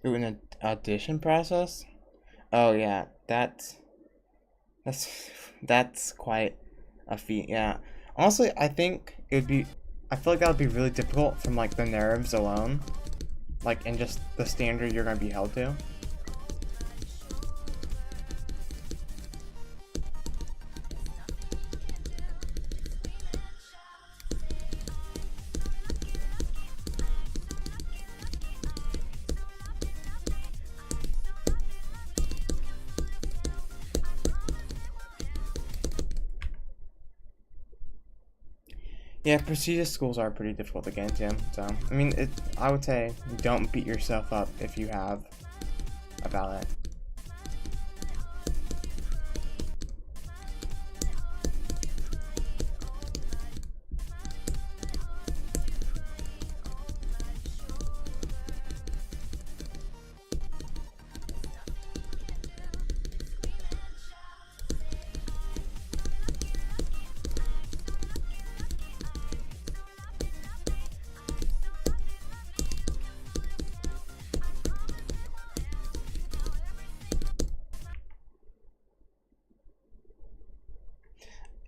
Ooh, an audition process? Oh yeah, that's that's quite a feat. Yeah. Honestly, I think it would be. I feel like that would be really difficult from like the nerves alone, like and just the standard you're gonna be held to. Yeah, prestigious schools are pretty difficult to get into. So I mean, I would say don't beat yourself up if you have about it.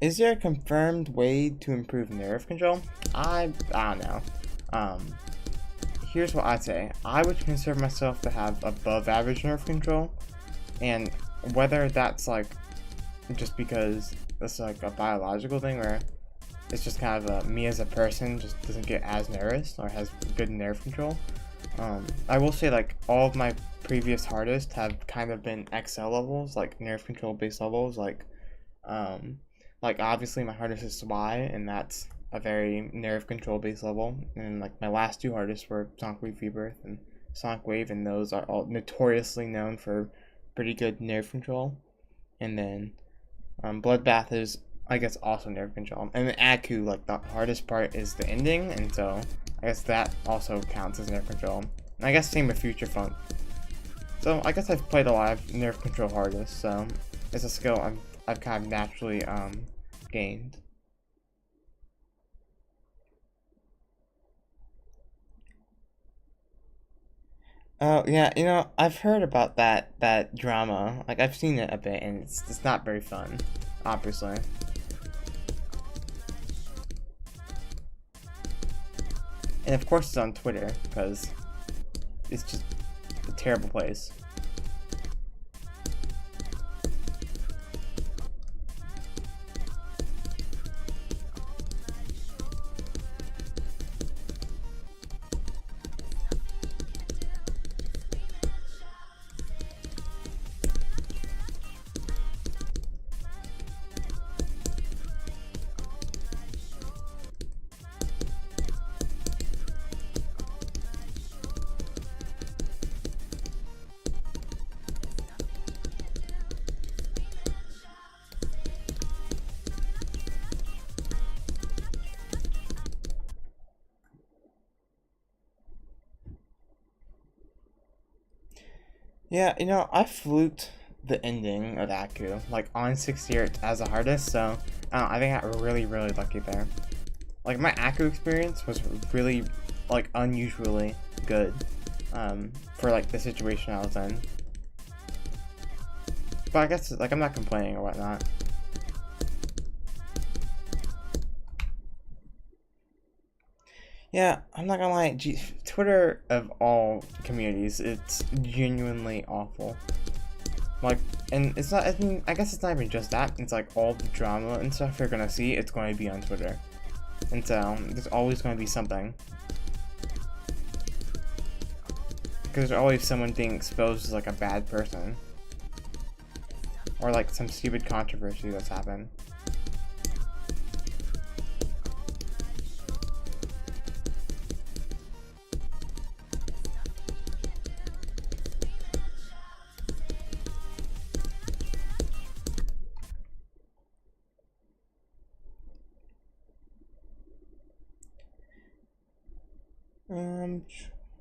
Is there a confirmed way to improve nerve control? I don't know. Um, Here's what I'd say. I would consider myself to have above average nerve control, and whether that's like just because it's like a biological thing, or it's just kind of me as a person just doesn't get as nervous or has good nerve control. I will say like all of my previous hardest have kind of been XL levels, like nerve control based levels, um, like obviously my hardest is Y, and that's a very nerve control based level. And like my last two hardest were Sonic Wave Rebirth and Sonic Wave, and those are all notoriously known for pretty good nerve control. And then Bloodbath is, I guess, also nerve control. And the Aku, like the hardest part is the ending, and so I guess that also counts as nerve control. And I guess same with Future Funk. So I guess I've played a lot of nerve control hardest, so it's a skill I've kind of naturally gained. Oh yeah, I've heard about that drama. Like I've seen it a bit, and it's not very fun, obviously. And of course it's on Twitter because it's just a terrible place. Yeah, I fluked the ending of Aku, like on 60 as the hardest, so I think I got really, really lucky there. Like my Aku experience was really like unusually good for like the situation I was in. But I guess like I'm not complaining or whatnot. Yeah, I'm not gonna lie. Twitter of all communities, it's genuinely awful. Like, and it's not. I mean, I guess it's not even just that. It's like all the drama and stuff you're gonna see. It's going to be on Twitter, and so there's always going to be something. Because there's always someone being exposed as like a bad person, or like some stupid controversy that's happened.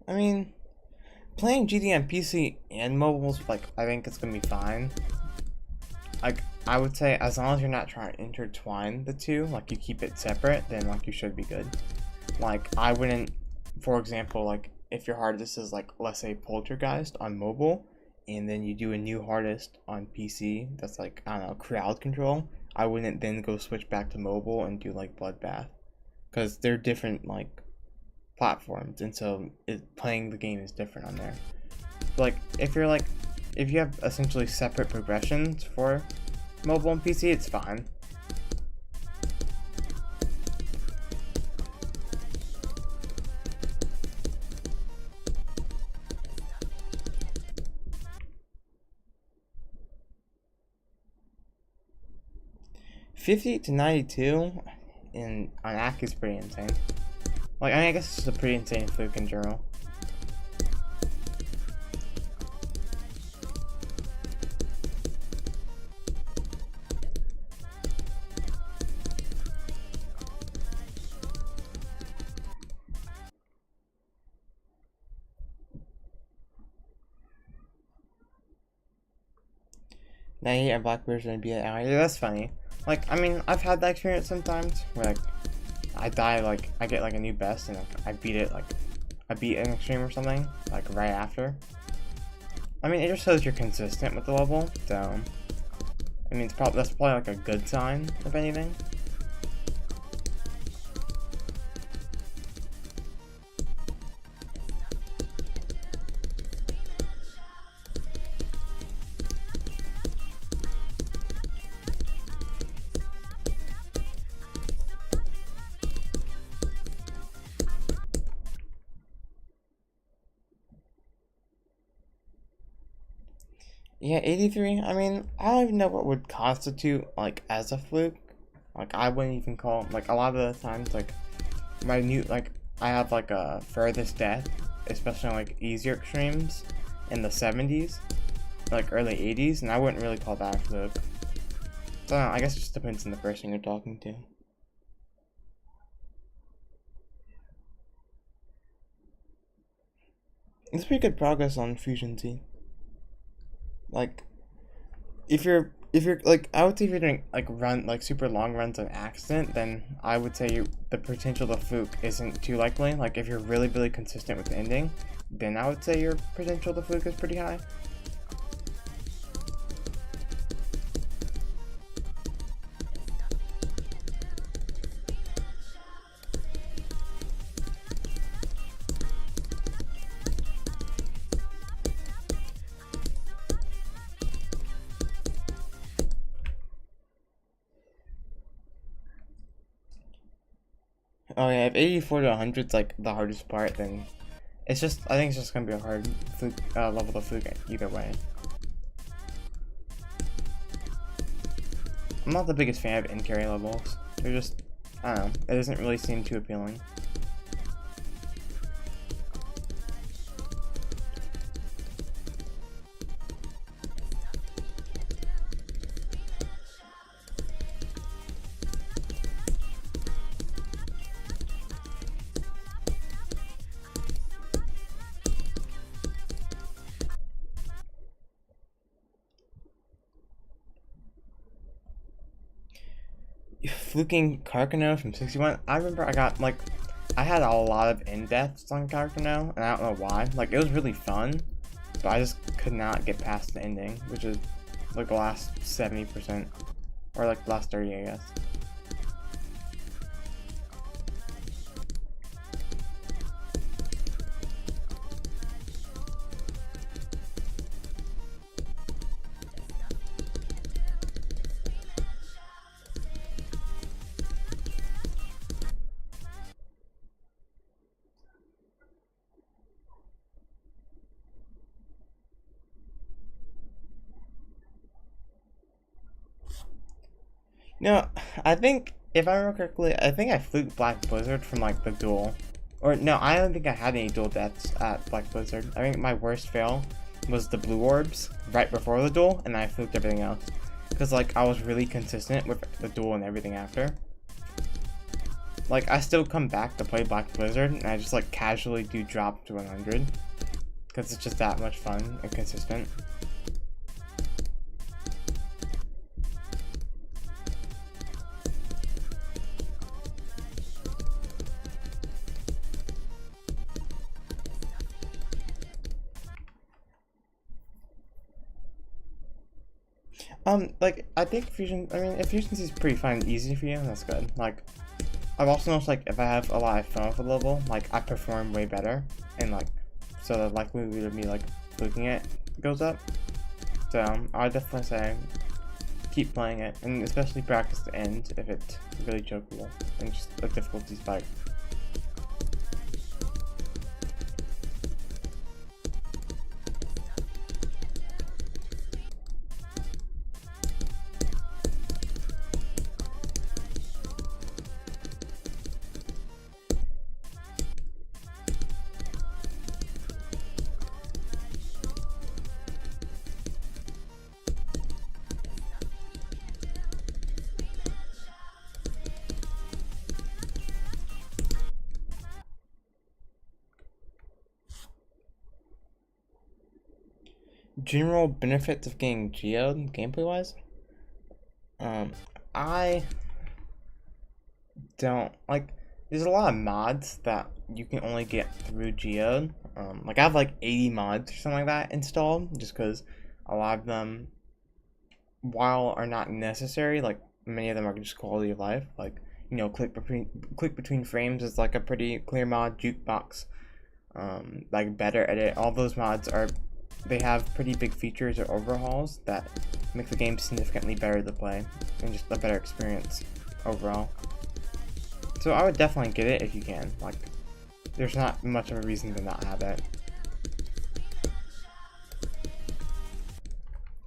I mean, playing GD on PC and mobiles, like, I think it's gonna be fine. Like, I would say as long as you're not trying to intertwine the two, like you keep it separate, then like you should be good. Like, I wouldn't, for example, like if your hard disk is like, let's say Poltergeist on mobile, and then you do a new hard disk on PC that's like, I don't know, crowd control, I wouldn't then go switch back to mobile and do like Bloodbath. Because they're different, like, platforms, and so playing the game is different on there. Like if you have essentially separate progressions for mobile and PC, it's fine. $50 to $92 on Ak is pretty insane. Like, I mean, I guess it's a pretty insane fluke in general. Now a Blackbeard's gonna be an ally. Yeah, that's funny. Like, I mean, I've had that experience sometimes where like I die, like I get like a new best and like I beat it, like I beat an extreme or something like right after. I mean, it just shows you're consistent with the level, so I mean, that's probably like a good sign, if anything. Yeah, 83. I mean, I don't even know what would constitute like as a fluke. Like, I wouldn't even call like a lot of the times like I have like a furthest death, especially on like easier extremes in the 70s, like early 80s, and I wouldn't really call that a fluke. So I guess it just depends on the person you're talking to. It's pretty good progress on Fusion Z. Like, if you're like, I would say if you're doing like super long runs on accident, then I would say the potential to fluke isn't too likely. Like if you're really consistent with the ending, then I would say your potential to fluke is pretty high. Oh yeah, if 84 to 100 is like the hardest part, then I think it's just gonna be a hard fluke, level to fluke either way. I'm not the biggest fan of in carry levels. They're just, I don't know, it doesn't really seem too appealing. fluking Carcano from 61. I remember I got like, I had a lot of in-deaths on Carcano, and I don't know why. Like, it was really fun, but I just could not get past the ending, which is like the last 70%, or like the last 30, I guess. No, I think, if I remember correctly, I think I fluked Black Blizzard from like the duel. Or no, I don't think I had any duel deaths at Black Blizzard. I think my worst fail was the blue orbs right before the duel, and I fluked everything else. Because like I was really consistent with the duel and everything after. Like I still come back to play Black Blizzard, and I just like casually do drop to 100. Because it's just that much fun and consistent. Like, I think Fusion, I mean, if Fusion is pretty fun and easy for you, that's good. Like, I've also noticed, like, if I have a lot of fun with a level, like, I perform way better, and, like, so the likelihood of me, like, fluking it goes up. So, I would definitely say, keep playing it, and especially practice the end if it's really chokeable, and just a difficulty spike. General benefits of getting geode gameplay wise, I don't like, there's a lot of mods that you can only get through geode. Like I have like 80 mods or something like that installed, just because a lot of them, while are not necessary, like many of them are just quality of life. Like, you know, click between frames is like a pretty clear mod. Jukebox, like better edit, all those mods are, they have pretty big features or overhauls that make the game significantly better to play and just a better experience overall. So I would definitely get it if you can. Like, there's not much of a reason to not have it.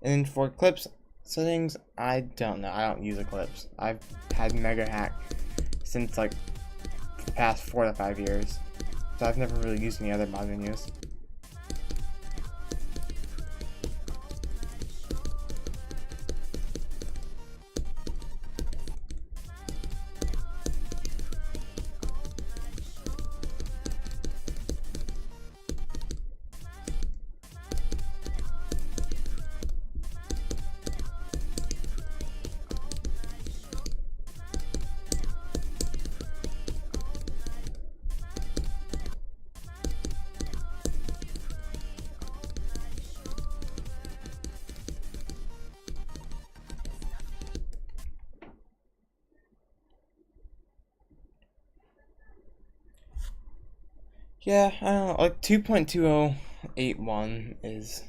And then for Eclipse settings, I don't know. I don't use Eclipse. I've had Mega Hack since like the past 4 to 5 years, so I've never really used any other mod menus. Yeah, I don't know, like 2.2081 is,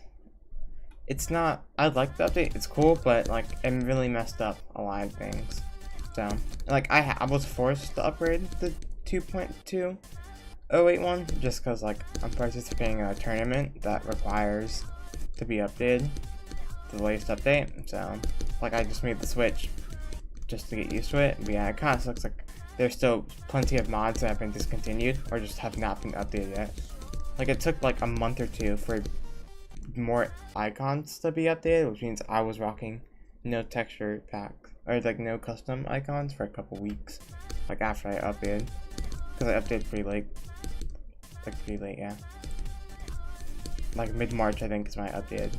it's not, I like the update, it's cool, but like it really messed up a lot of things. So, like I was forced to upgrade the 2.2081 just because like I'm participating in a tournament that requires to be updated to the latest update. So, like I just made the switch just to get used to it. But yeah, it kind of looks like there's still plenty of mods that have been discontinued or just have not been updated yet. Like it took like a month or two for more icons to be updated, which means I was rocking no texture packs or like no custom icons for a couple weeks, like after I updated, because I updated pretty late, yeah. Like mid-March I think is when I updated.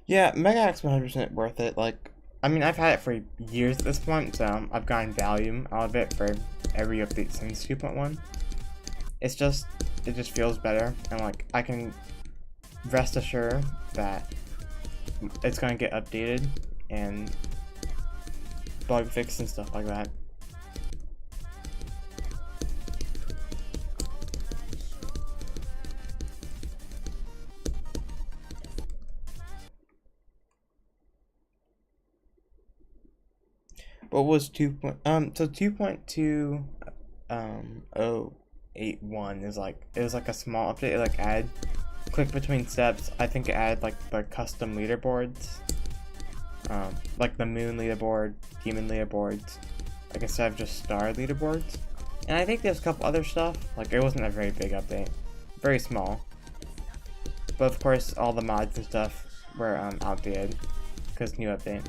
Yeah, Mega X 100% worth it. Like, I mean, I've had it for years at this point, so I've gotten value out of it for every update since 2.1. It's just, it just feels better, and like, I can rest assured that it's gonna get updated and bug fixed and stuff like that. What was 2.2 081 is like, it was like a small update. It like added click between steps. I think it added like the custom leaderboards, like the moon leaderboard, demon leaderboards, like instead of just star leaderboards. And I think there's a couple other stuff. Like, it wasn't a very big update, very small. But of course, all the mods and stuff were outdated because new update.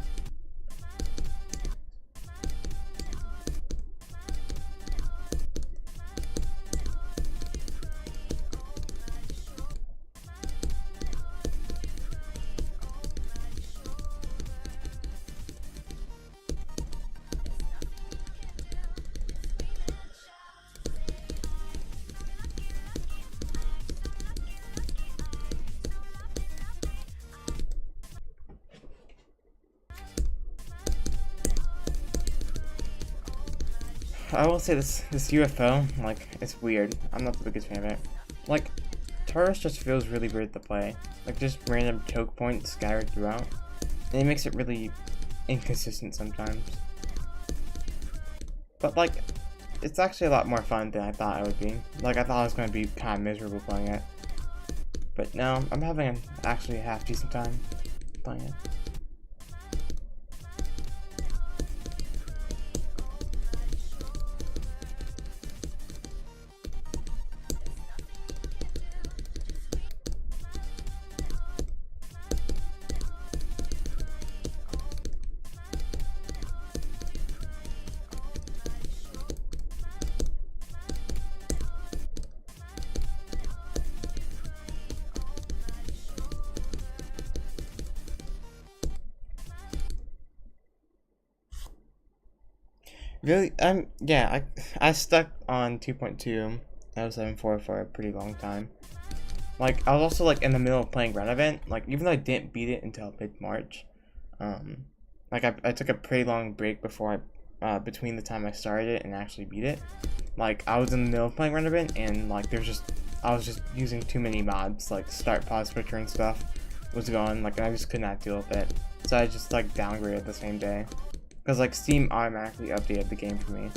I will say this UFO, like, it's weird. I'm not the biggest fan of it. Like, Tartarus just feels really weird to play. Like, just random choke points scattered throughout. And it makes it really inconsistent sometimes. But, like, it's actually a lot more fun than I thought it would be. Like, I thought I was going to be kind of miserable playing it. But no, I'm having actually a half decent time playing it. Really, yeah, I stuck on 2.2 074 for a pretty long time. Like, I was also like in the middle of playing Run Event. Like, even though I didn't beat it until mid-March, like I took a pretty long break before between the time I started it and actually beat it. Like, I was in the middle of playing Run Event, and like I was just using too many mods, like start, pause, switcher and stuff was going, like, and I just could not deal with it. So I just like downgraded the same day. Because, like, Steam automatically updated the game for me.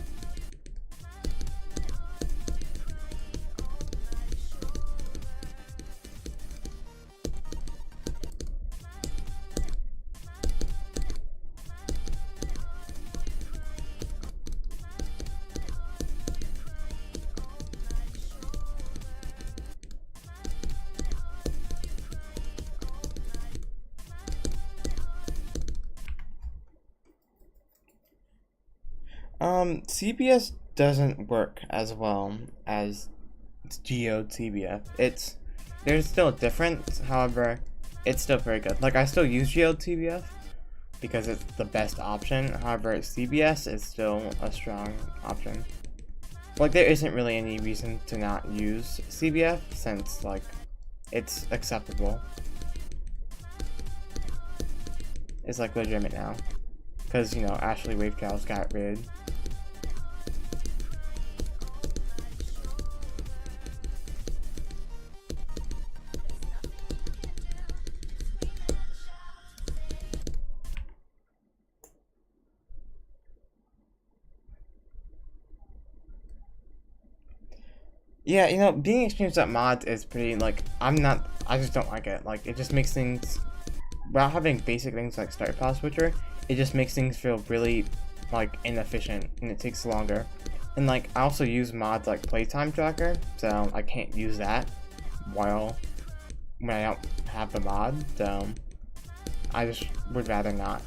CBS doesn't work as well as GeoTBF. There's still a difference, however, it's still very good. Like, I still use GeoTBF because it's the best option, however, CBS is still a strong option. Like, there isn't really any reason to not use CBF since, like, it's acceptable. It's, like, legitimate now. Because, you know, Ashley Wave Trials got rid. Yeah, you know, being experienced at mods is pretty, like, I just don't like it. Like, it just makes things, without having basic things like start, pause, switcher, it just makes things feel really, like, inefficient, and it takes longer. And, like, I also use mods like playtime tracker, so I can't use that when I don't have the mod, so I just would rather not.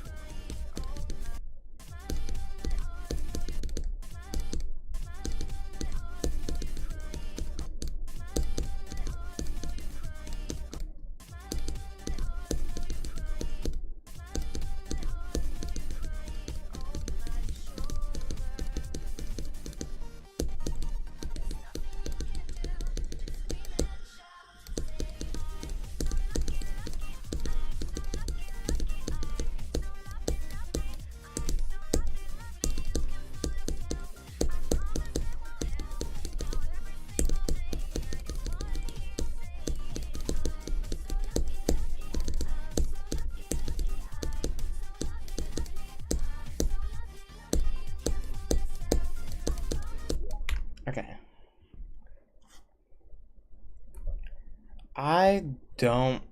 I don't.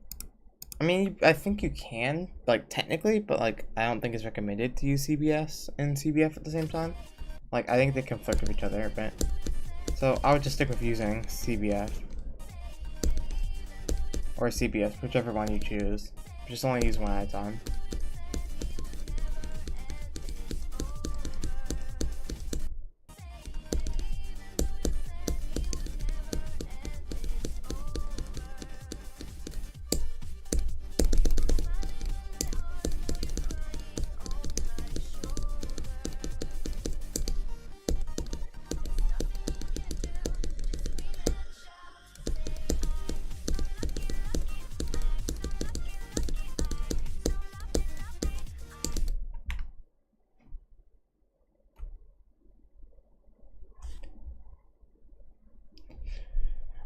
I mean, I think you can, like, technically, but, like, I don't think it's recommended to use CBS and CBF at the same time. Like, I think they conflict with each other a bit. So, I would just stick with using CBF. Or CBS, whichever one you choose. Just only use one at a time.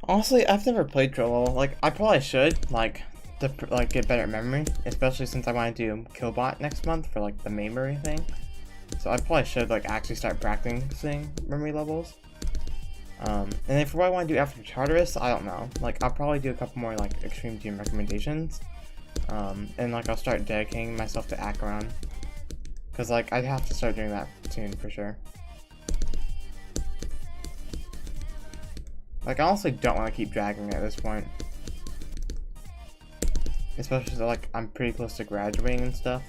Honestly, I've never played Troll. Like, I probably should, like, to like get better at memory, especially since I want to do Killbot next month for like the memory thing. So I probably should like actually start practicing memory levels. And then for what I want to do after Tartarus, I don't know. Like, I'll probably do a couple more like extreme team recommendations, and like I'll start dedicating myself to Acheron, because like I'd have to start doing that soon for sure. Like, I honestly don't want to keep dragging it at this point. Especially, like, I'm pretty close to graduating and stuff.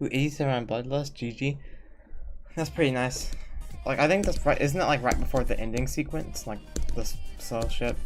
Ooh, 87 on Bloodlust, GG. That's pretty nice. Like, I think that's right. Isn't that like right before the ending sequence? Like, this slow ship?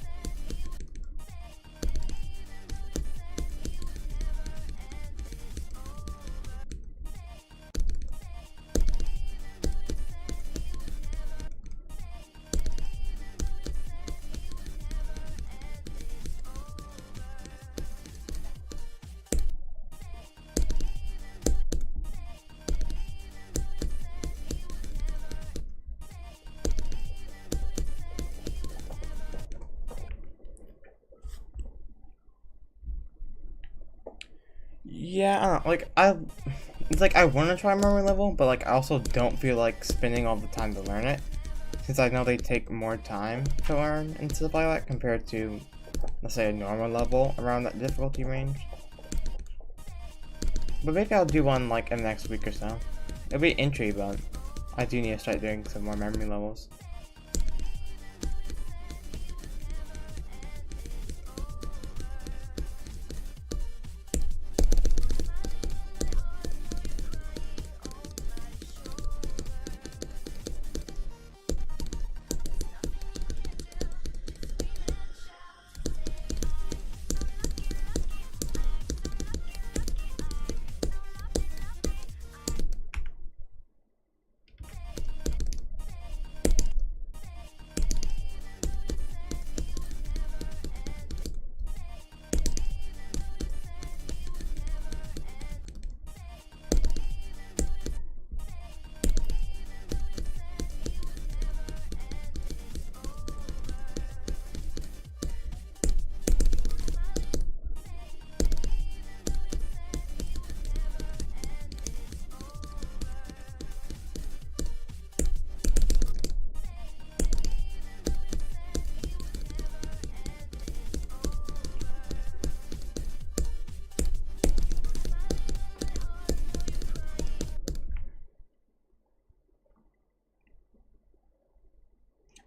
Yeah, I don't know. Like, it's like I want to try memory level, but like I also don't feel like spending all the time to learn it, since I know they take more time to learn and stuff like that compared to, let's say, a normal level around that difficulty range. But maybe I'll do one like in the next week or so. It'll be entry, but I do need to start doing some more memory levels.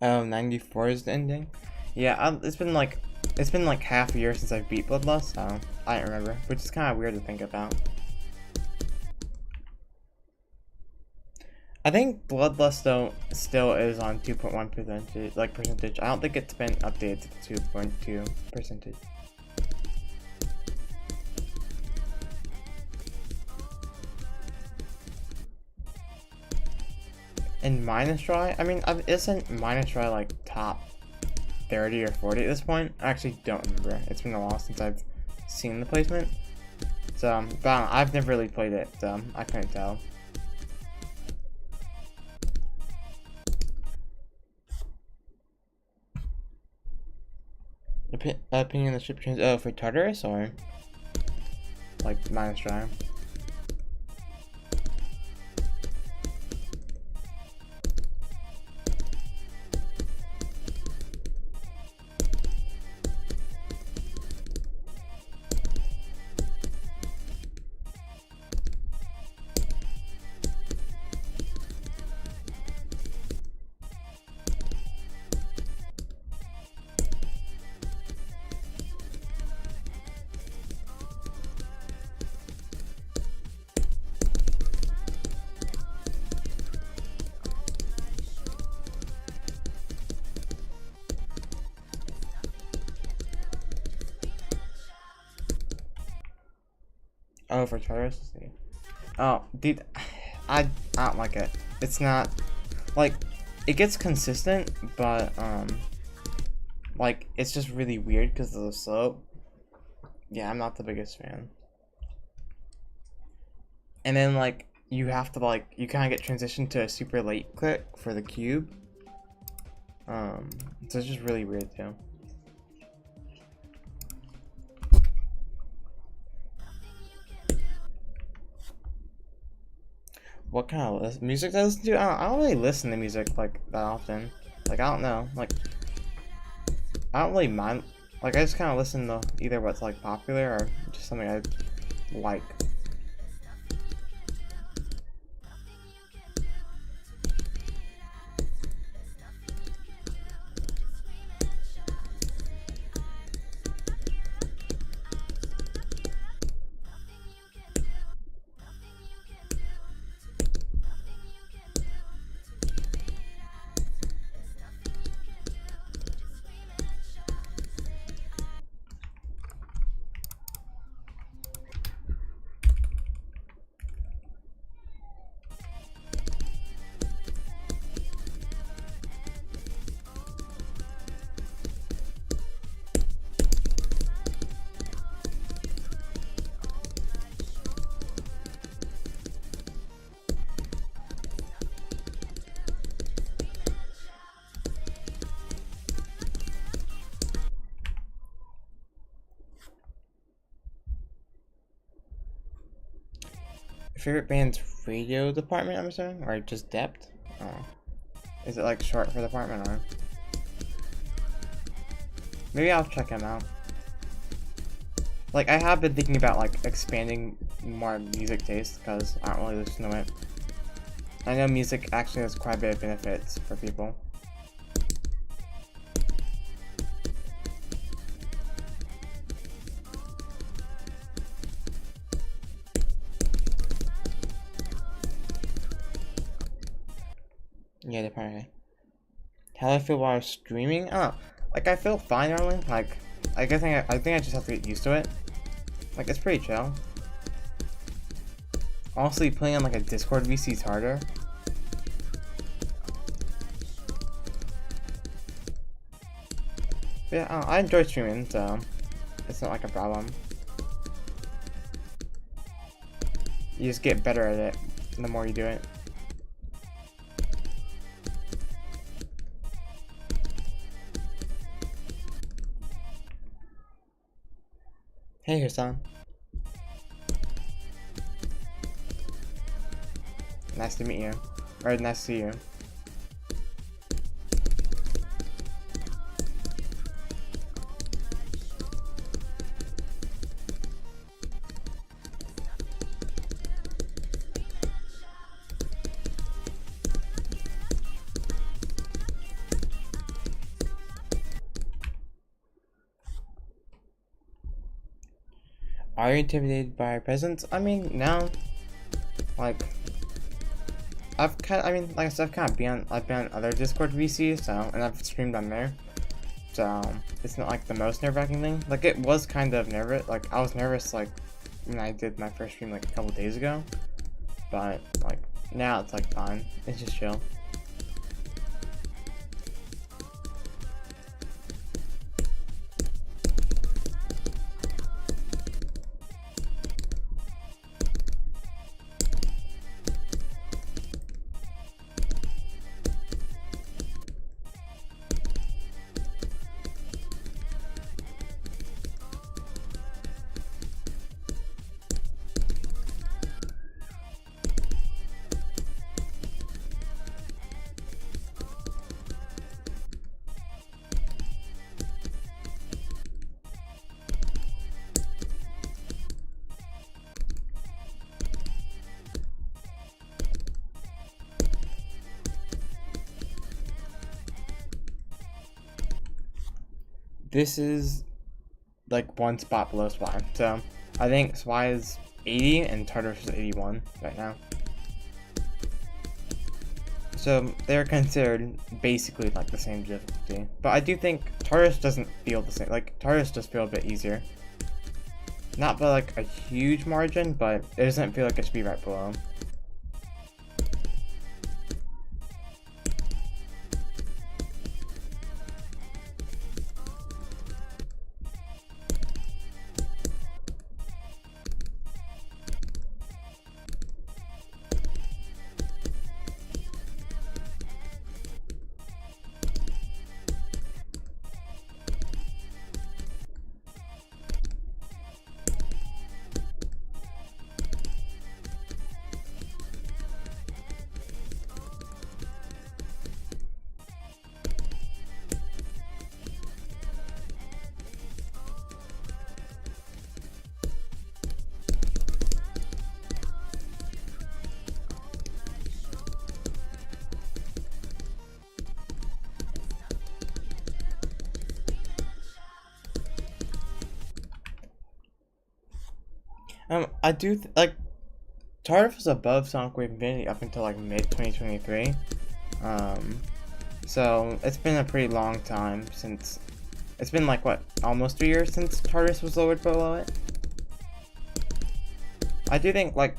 Oh, 94 is the ending? Yeah, it's been like half a year since I beat Bloodlust, so I don't remember, which is kind of weird to think about. I think Bloodlust though still is on 2.1% percentage. I don't think it's been updated to 2.2 percentage. And minus try, I mean, isn't minus try like top 30 or 40 at this point? I actually don't remember. It's been a while since I've seen the placement. So, but I've never really played it, so I couldn't tell. Opinion of the ship change. Oh, for Tartarus or like minus try? Oh, for Tartarus? Oh, dude, I don't like it. It's not, like, it gets consistent, but, like, it's just really weird because of the slope. Yeah, I'm not the biggest fan. And then, like, you have to, like, you kind of get transitioned to a super late click for the cube. So it's just really weird, too. What kind of music do I listen to? I don't really listen to music like that often. Like, I don't know. Like, I don't really mind. Like, I just kind of listen to either what's like popular or just something I like. Favorite band's radio department, I'm assuming? Or just depth? Oh. Is it like short for department or? Maybe I'll check them out. Like, I have been thinking about like expanding more music taste because I don't really listen to it. I know music actually has quite a bit of benefits for people. Yeah, definitely. How do I feel while I was streaming? Oh, like I feel fine normally. Like, I think I just have to get used to it. Like, it's pretty chill. Honestly, playing on like a Discord VC is harder. But yeah, I enjoy streaming, so it's not like a problem. You just get better at it the more you do it. Hey, Hassan. Nice to meet you. Or nice to see you. Are you intimidated by our presence? I mean, no. Like, like I said, I've been on other Discord VCs, so, and I've streamed on there. So, it's not like the most nerve-wracking thing. Like, it was kind of nervous. Like, I was nervous, like, when I did my first stream, like, a couple days ago. But, like, now it's, like, fine. It's just chill. this is like one spot below Spy. So I think Spy is 80 and Tartarus is 81 right now. So they're considered basically like the same difficulty. But I do think Tartarus doesn't feel the same. Like Tartarus does feel a bit easier. Not by like a huge margin, but it doesn't feel like it should be right below. I do like Tartarus was above Sonic Wave Infinity up until like mid 2023. So it's been a pretty long time since. It's been like what, almost 3 years since Tartarus was lowered below it. I do think like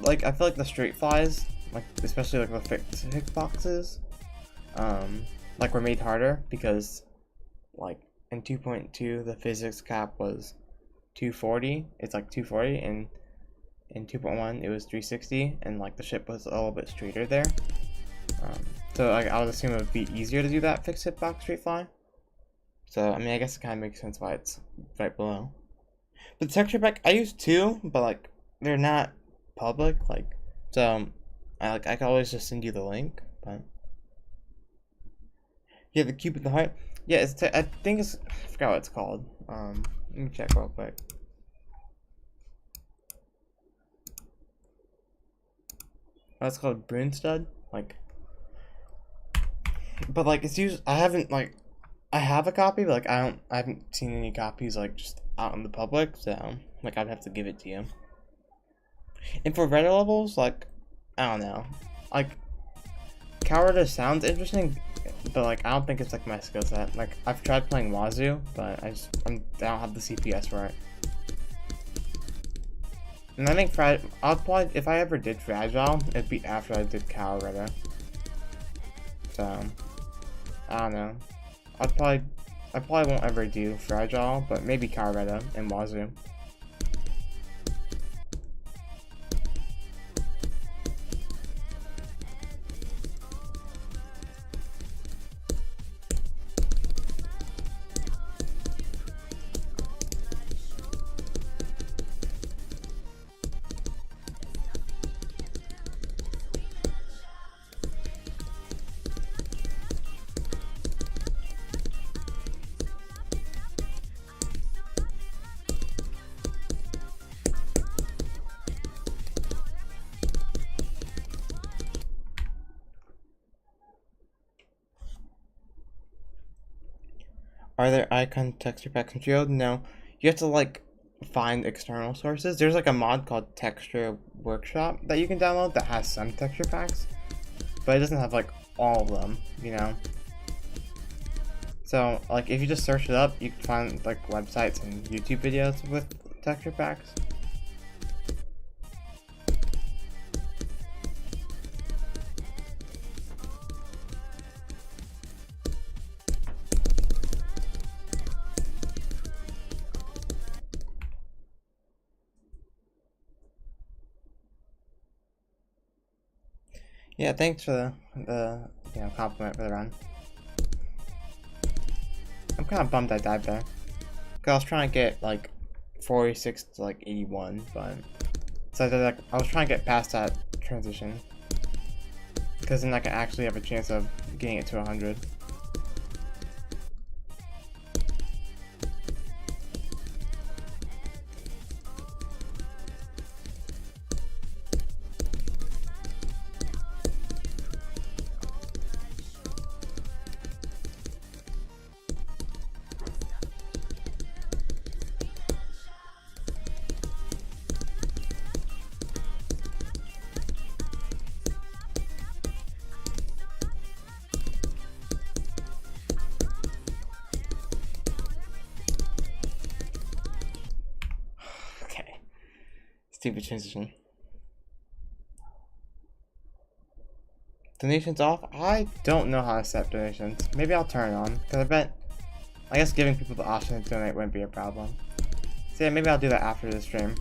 I feel like the straight flies, like especially like the fixed hitboxes, like were made harder because like in 2.2 the physics cap was 240. It's like 240, and in 2.1 it was 360, and like the ship was a little bit straighter there. So like I would assume it would be easier to do that fixed hitbox straight fly. So I mean I guess it kind of makes sense why it's right below. But the texture pack I use two, but like they're not public. Like so I can always just send you the link. But yeah, the Cupid the Heart. Yeah, I think it's, I forgot what it's called. Let me check real quick. Oh, it's called Brunstud. Like, but like it's used. I haven't like, I have a copy, but like I haven't seen any copies like just out in the public. So like I'd have to give it to you. And for Reddit levels, like I don't know, like Coward sounds interesting, but like I don't think it's like my skill set. Like I've tried playing Wazoo, but I don't have the CPS for it. And I think I'll probably, if I ever did Fragile, it'd be after I did Coward. So I don't know. I probably won't ever do Fragile, but maybe Coward and Wazoo. Are there icon texture packs in Geode? No. You have to like find external sources. There's like a mod called Texture Workshop that you can download that has some texture packs, but it doesn't have like all of them, you know? So like if you just search it up, you can find like websites and YouTube videos with texture packs. Yeah, thanks for the compliment for the run. I'm kind of bummed I died there, cause I was trying to get like 46 to like 81, but so I was trying to get past that transition, because then I can actually have a chance of getting it to 100. Stupid transition. Donations off? I don't know how to set donations. Maybe I'll turn it on, because I guess giving people the option to donate wouldn't be a problem. So yeah, maybe I'll do that after the stream.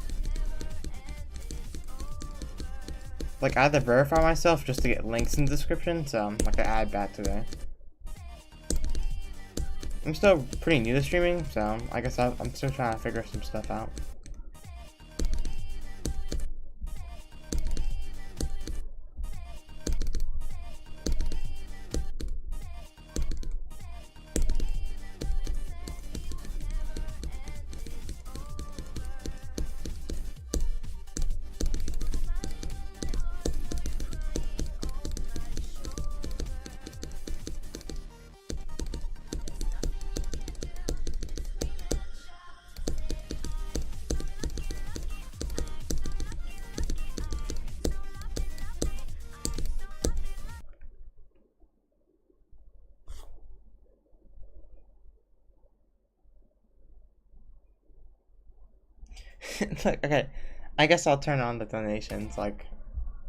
Like, I had to verify myself just to get links in the description, so like I added that today. I'm still pretty new to streaming, so I guess I'm still trying to figure some stuff out. Like, okay, I guess I'll turn on the donations, like,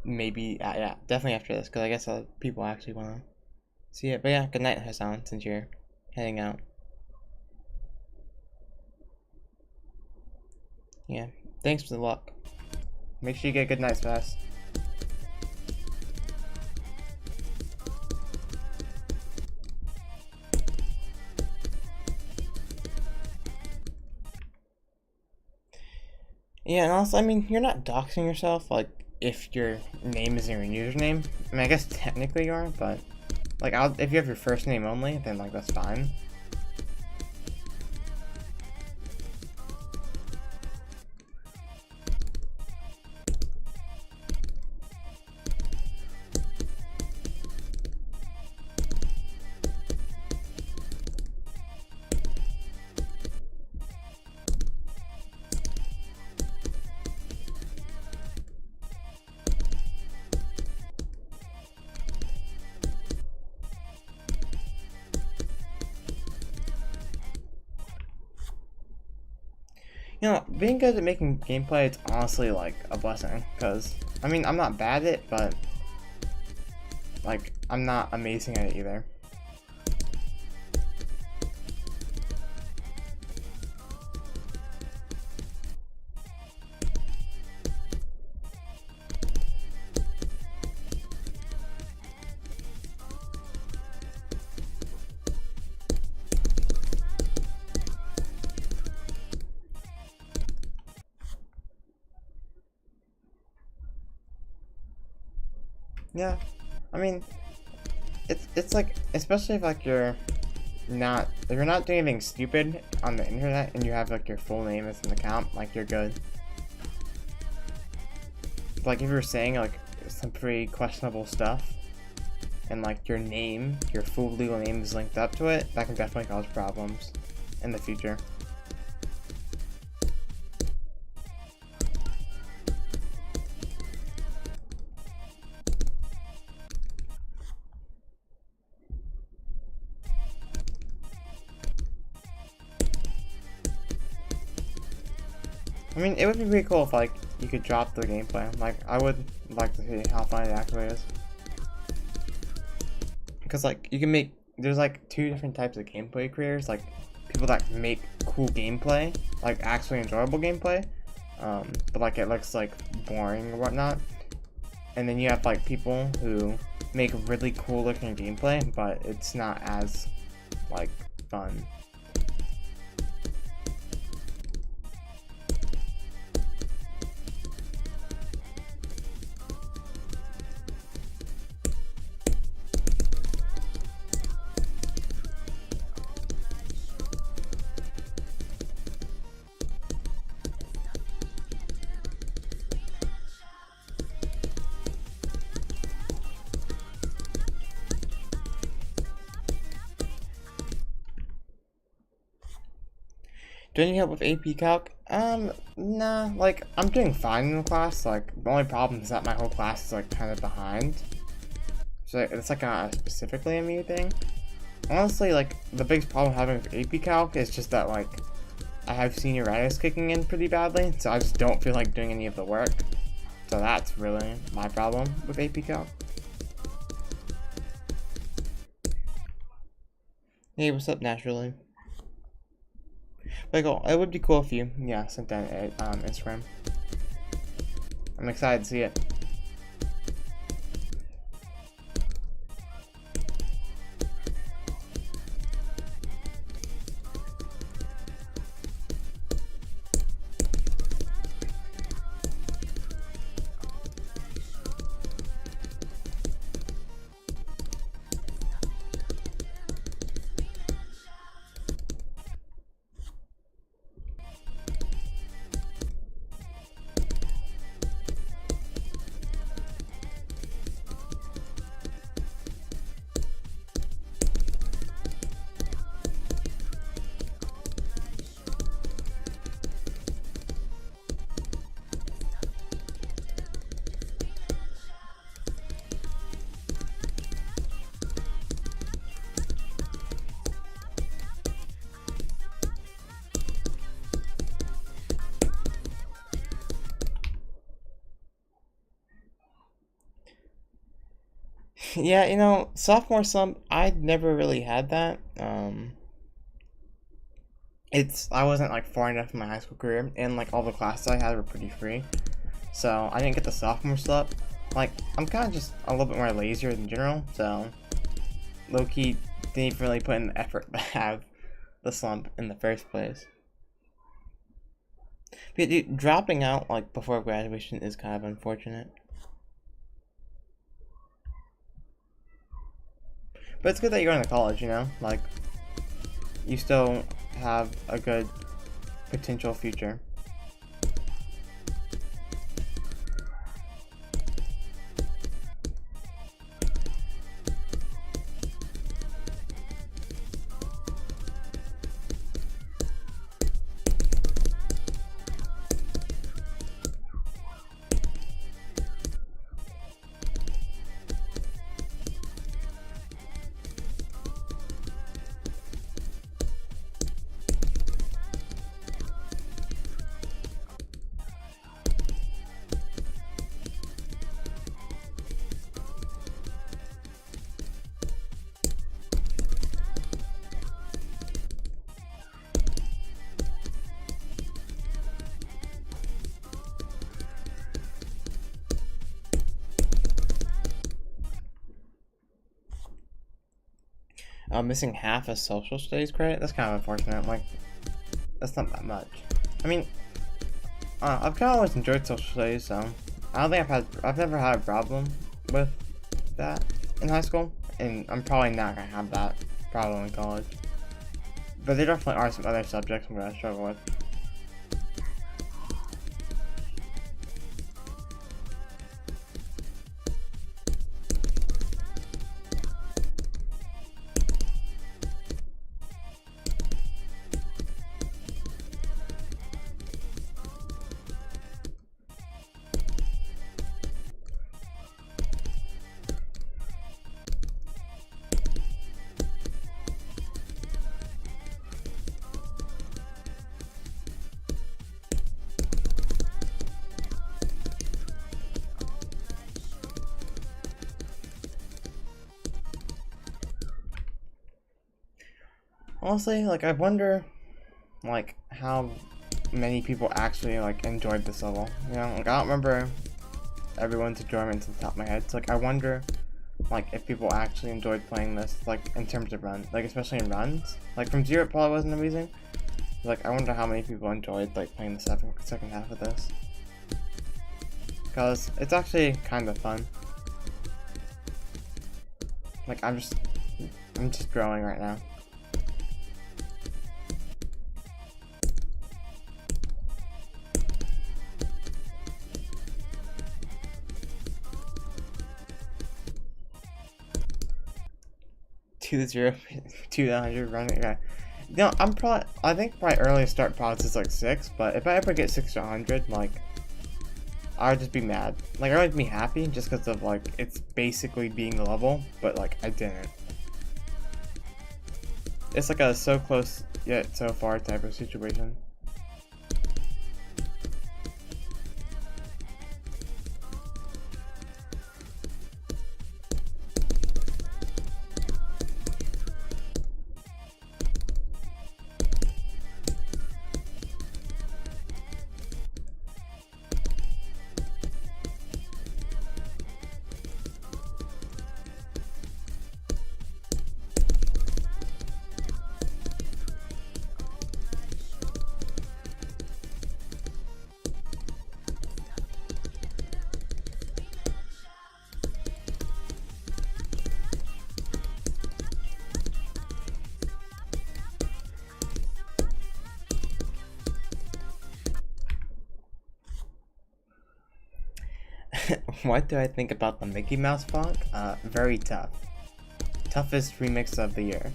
maybe, yeah, definitely after this, because I guess people actually want to see it. But yeah, good night, Hassan, since you're heading out. Yeah, thanks for the luck. Make sure you get good nights fast. Yeah, and also, I mean, you're not doxing yourself, like, if your name isn't your username. I mean, I guess technically you are, but, like, if you have your first name only, then, like, that's fine. You know, being good at making gameplay, it's honestly, like, a blessing, because, I mean, I'm not bad at it, but, like, I'm not amazing at it either. Yeah, I mean, it's like, especially if like you're not doing anything stupid on the internet and you have like your full name as an account, like you're good. Like if you're saying like some pretty questionable stuff and like your name, your full legal name is linked up to it, that can definitely cause problems in the future. I mean, it would be pretty cool if, like, you could drop the gameplay. Like, I would like to see how fun it actually is. Because, like, you can make... There's, like, two different types of gameplay creators. Like, people that make cool gameplay. Like, actually enjoyable gameplay. But, like, it looks, like, boring or whatnot. And then you have, like, people who make really cool looking gameplay, but it's not as, like, fun. Do you need help with AP Calc? Nah, like, I'm doing fine in the class. Like, the only problem is that my whole class is, like, kind of behind. So it's, like, not specifically a me thing. Honestly, like, the biggest problem having with AP Calc is just that, like, I have senioritis kicking in pretty badly, so I just don't feel like doing any of the work. So that's really my problem with AP Calc. Hey, what's up, Naturally? Like, oh, it would be cool if you, yeah, sent that on Instagram. I'm excited to see it. Yeah, you know, sophomore slump, I never really had that. I wasn't like far enough in my high school career, and like all the classes I had were pretty free, so I didn't get the sophomore slump. Like, I'm kind of just a little bit more lazier in general, so low key didn't really put in the effort to have the slump in the first place. But dude, dropping out like before graduation is kind of unfortunate. But it's good that you're going to college, you know? Like, you still have a good potential future. Missing half a social studies credit? That's kind of unfortunate. Like, that's not that much. I mean, I've kind of always enjoyed social studies, so I don't think I've never had a problem with that in high school, and I'm probably not gonna have that problem in college. But there definitely are some other subjects I'm gonna struggle with. Honestly, like, I wonder, like, how many people actually, like, enjoyed this level. You know, like, I don't remember everyone's enjoyment to the top of my head. So, like, I wonder, like, if people actually enjoyed playing this, like, in terms of run, like, especially in runs. Like, from zero, it probably wasn't amazing. Like, I wonder how many people enjoyed, like, playing the second half of this. Because it's actually kind of fun. Like, I'm just growing right now. To 0 to 100 running. Yeah. No, I think my earliest start pods is like 6, but if I ever get 6 to 100, like, I would just be mad. Like, I would be happy just because of, like, it's basically being the level, but, like, I didn't. It's like a so close yet so far type of situation. What do I think about the Mickey Mouse font? Very tough. Toughest remix of the year.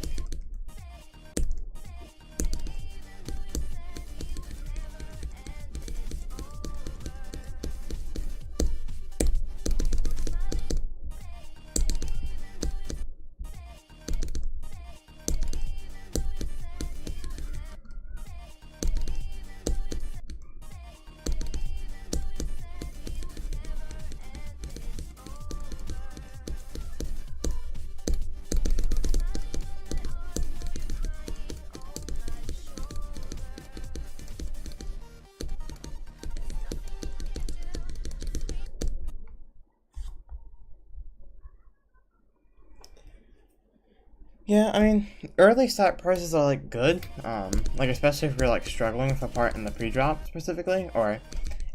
Yeah, I mean, early start prices are like good, like especially if you're like struggling with a part in the pre-drop specifically, or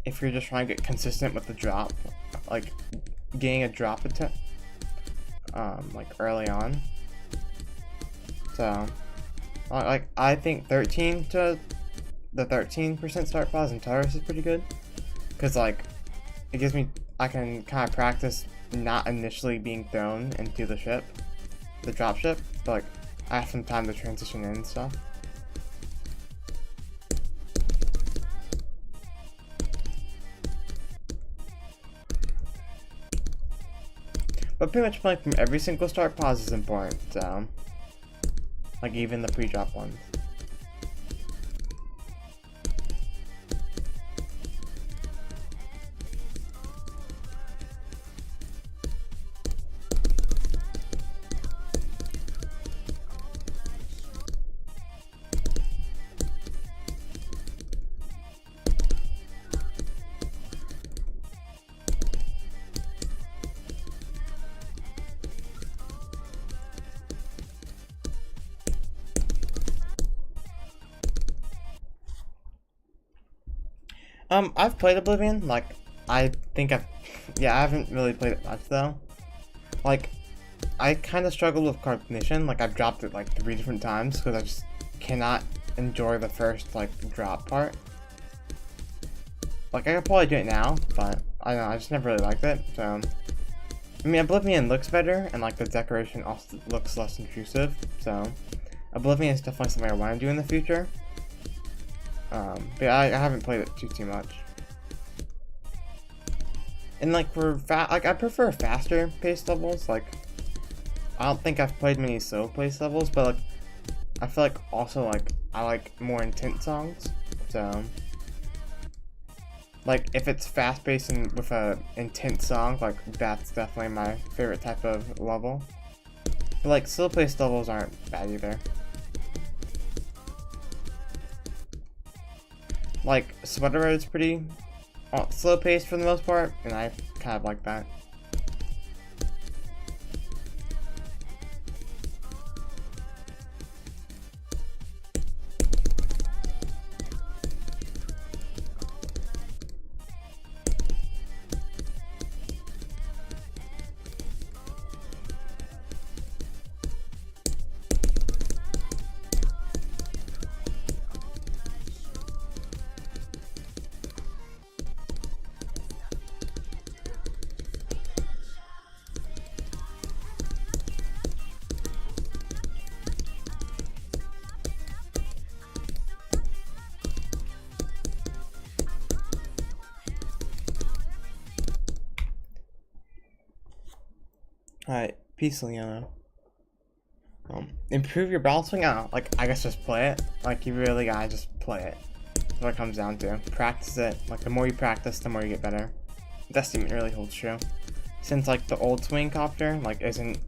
if you're just trying to get consistent with the drop, like getting a drop attempt, like early on. So, like I think 13 to the 13% start pause in Tartarus is pretty good, cause like it gives me I can kind of practice not initially being thrown into the ship, the drop ship, but like I have some time to transition in and stuff. But pretty much playing from every single start pause is important, so like even the pre-drop ones. I've played Oblivion, like, I think yeah, I haven't really played it much, though. Like, I kind of struggle with cognition, like, I've dropped it, like, 3 different times, because I just cannot enjoy the first, like, drop part. Like, I could probably do it now, but, I don't know, I just never really liked it, so... I mean, Oblivion looks better, and, like, the decoration also looks less intrusive, so... Oblivion is definitely something I want to do in the future. But I haven't played it too much. And like like I prefer faster paced levels. Like I don't think I've played many slow paced levels, but like I feel like also like I like more intense songs. So like if it's fast paced and with a intense song, like that's definitely my favorite type of level. But like slow paced levels aren't bad either. Like, Sweater Road's pretty slow paced for the most part, and I kind of like that. Alright, peace, Leona. Improve your battle swing? I don't know, like, I guess just play it. Like, you really gotta just play it. That's what it comes down to. Practice it. Like, the more you practice, the more you get better. That statement really holds true. Since, like, the old swing copter, like, isn't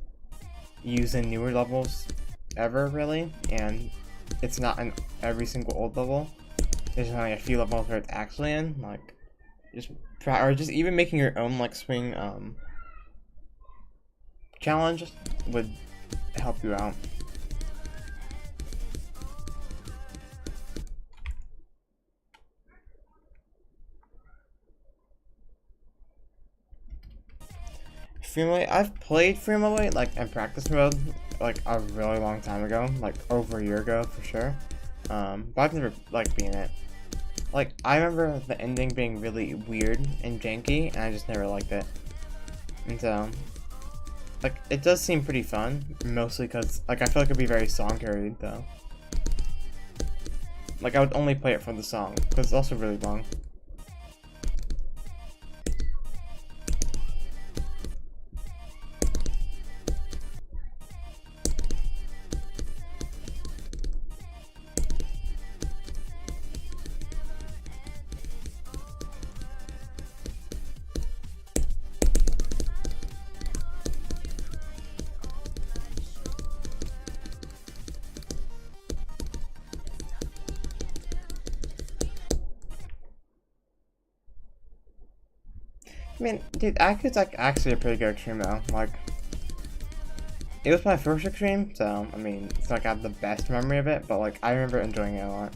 used in newer levels ever, really, and it's not in every single old level. There's only a few levels where it's actually in, like, or just even making your own, like, swing, challenge would help you out. Freeway, I've played Freeway like in practice mode like a really long time ago, like over a year ago for sure. But I've never like been it. Like, I remember the ending being really weird and janky, and I just never liked it. And so, like, it does seem pretty fun, mostly because, like, I feel like it'd be very song carried, though. Like, I would only play it for the song, because it's also really long. I mean, dude, Aku's like actually a pretty good extreme though. Like, it was my first extreme, so I mean, it's not like I have the best memory of it, but like I remember enjoying it a lot.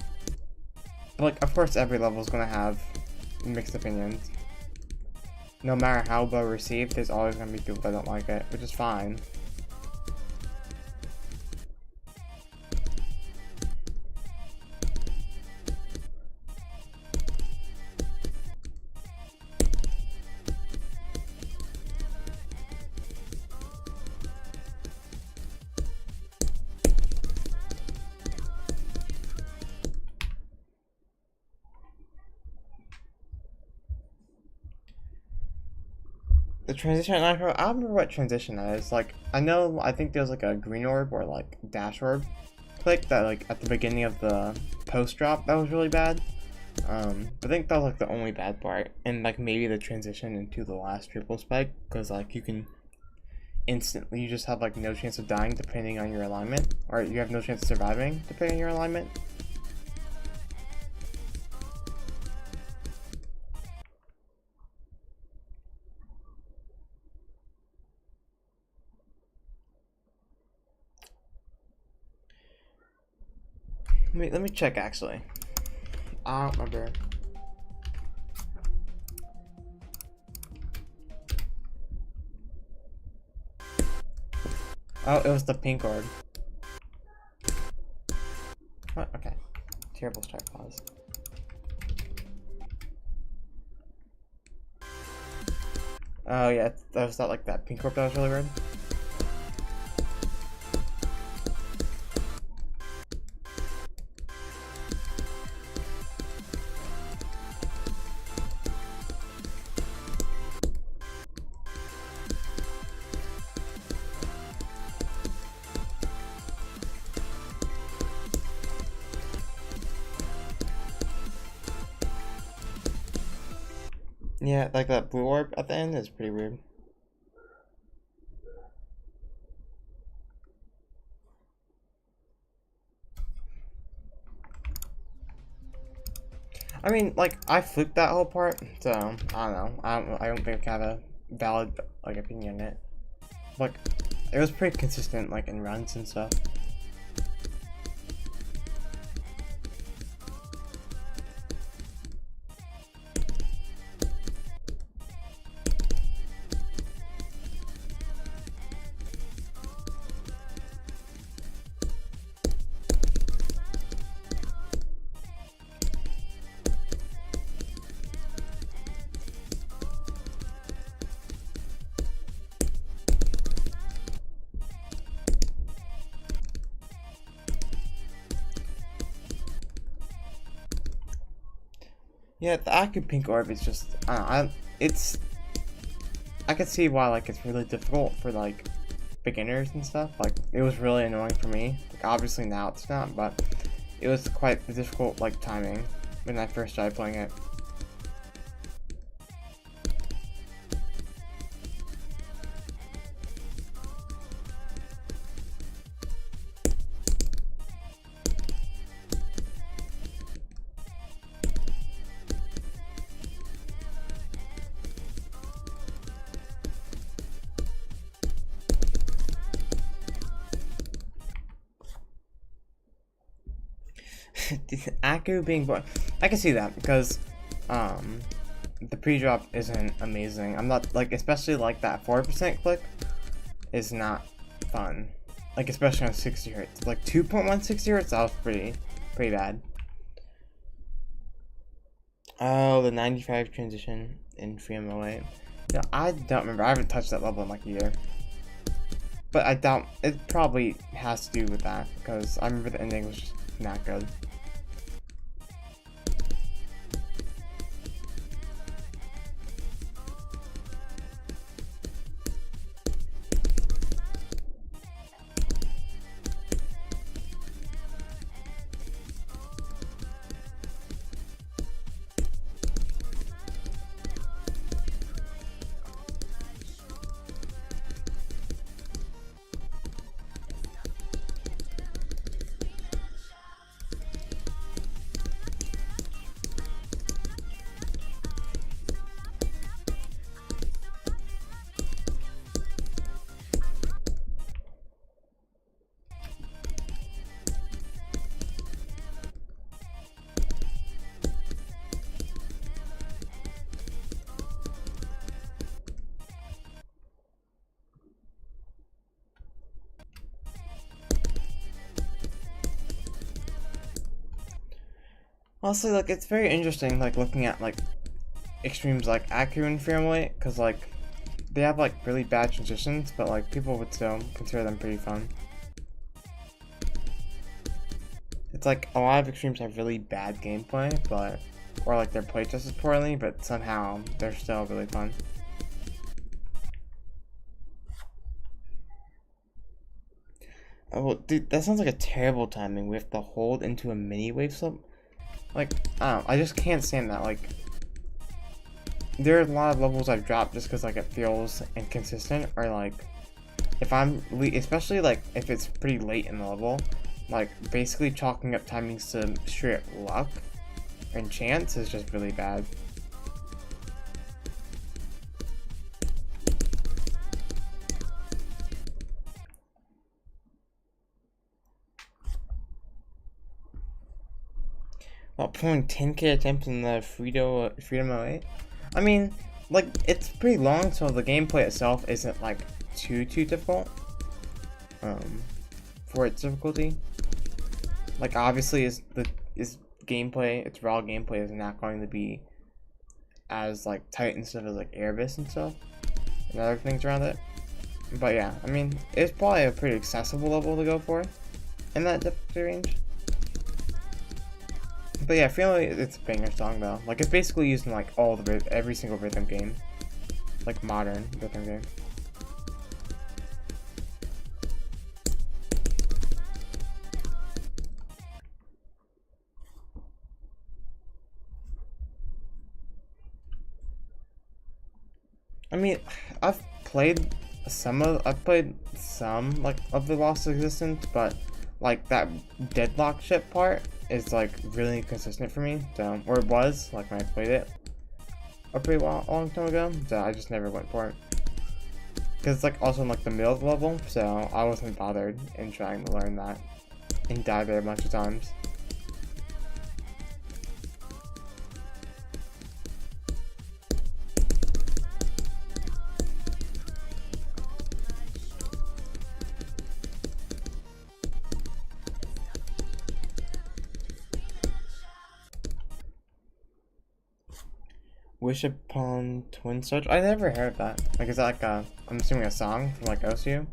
But like, of course, every level is gonna have mixed opinions. No matter how well received, there's always gonna be people that don't like it, which is fine. The transition, I don't remember what transition that is. Like, I think there's like a green orb or like dash orb click that like at the beginning of the post drop that was really bad. I think that was like the only bad part, and like maybe the transition into the last triple spike, because like you can instantly, you just have like no chance of dying depending on your alignment, or you have no chance of surviving depending on your alignment. Let me check actually. I don't remember. Oh, it was the pink orb. What? Okay. Terrible start pause. Oh yeah, that was not like that pink orb that was really weird. Yeah, like that blue orb at the end is pretty weird. I mean, like, I fluked that whole part, so I don't know. I don't think I have a valid like opinion on it. Like, it was pretty consistent, like in runs and stuff. Yeah, the active pink orb is just, I can see why, like, it's really difficult for, like, beginners and stuff. Like, it was really annoying for me. Like, obviously now it's not, but it was quite difficult, like, timing when I first started playing it. Aku being born, I can see that because the pre-drop isn't amazing. I'm not like, especially like that 4% click is not fun. Like, especially on 60 hertz. Like 2.160 hertz, that was pretty bad. Oh, the 95 transition in Freedom 08. Yeah, I don't remember. I haven't touched that level in like a year. But I doubt it probably has to do with that because I remember the ending was just not good. Honestly, like, it's very interesting, like, looking at, like, extremes like Aku and Family, because, like, they have, like, really bad transitions, but, like, people would still consider them pretty fun. It's like, a lot of extremes have really bad gameplay, but, or, like, they're played just as poorly, but somehow they're still really fun. Oh, well, dude, that sounds like a terrible timing. We have to hold into a mini wave slip. Like, I don't know, I just can't stand that. Like, there are a lot of levels I've dropped just because, like, it feels inconsistent, or, like, if especially, like, if it's pretty late in the level, like, basically chalking up timings to straight luck and chance is just really bad. While pulling 10k attempts in the Freedom 08? I mean, like, it's pretty long, so the gameplay itself isn't, like, too difficult, for its difficulty. Like, obviously, its raw gameplay is not going to be as, like, tight and stuff as, like, Erebus and stuff, and other things around it. But yeah, I mean, it's probably a pretty accessible level to go for in that difficulty range. But yeah, Family, it's a banger song though. Like, it's basically used in like every single rhythm game, like modern rhythm game. I mean, I've played some like of the Lost Existence, but like that deadlock ship part is like really inconsistent for me. So, or it was like when I played it a pretty long time ago. So I just never went for it because it's like also in like the middle of the level, so I wasn't bothered in trying to learn that and die there a bunch of times. Wish Upon Twin Stars? I never heard that. Like, is that like I'm assuming a song from like OSU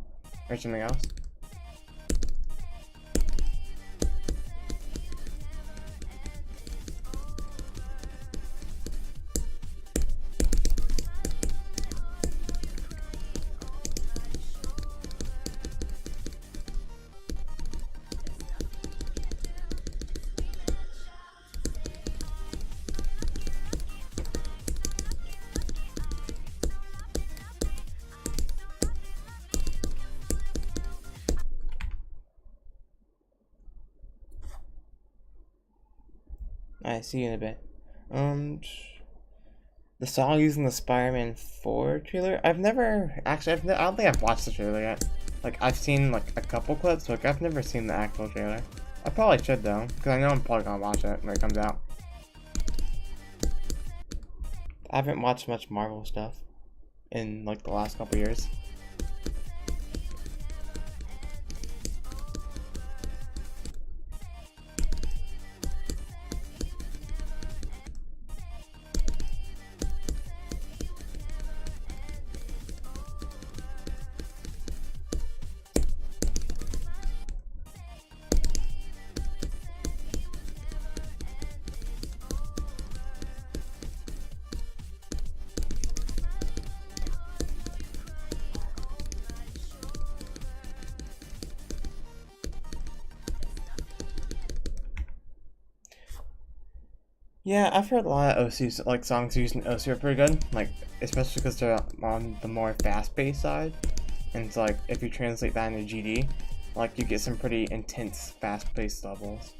or something else? I see you in a bit. The song using the Spider-Man 4 trailer. I've never actually. I don't think I've watched the trailer yet. Like, I've seen like a couple clips. Like, I've never seen the actual trailer. I probably should though, because I know I'm probably gonna watch it when it comes out. I haven't watched much Marvel stuff in like the last couple years. Yeah, I've heard a lot of OCs, like songs using OC are pretty good, like especially because they're on the more fast-paced side. And it's like if you translate that into GD, like you get some pretty intense, fast-paced levels.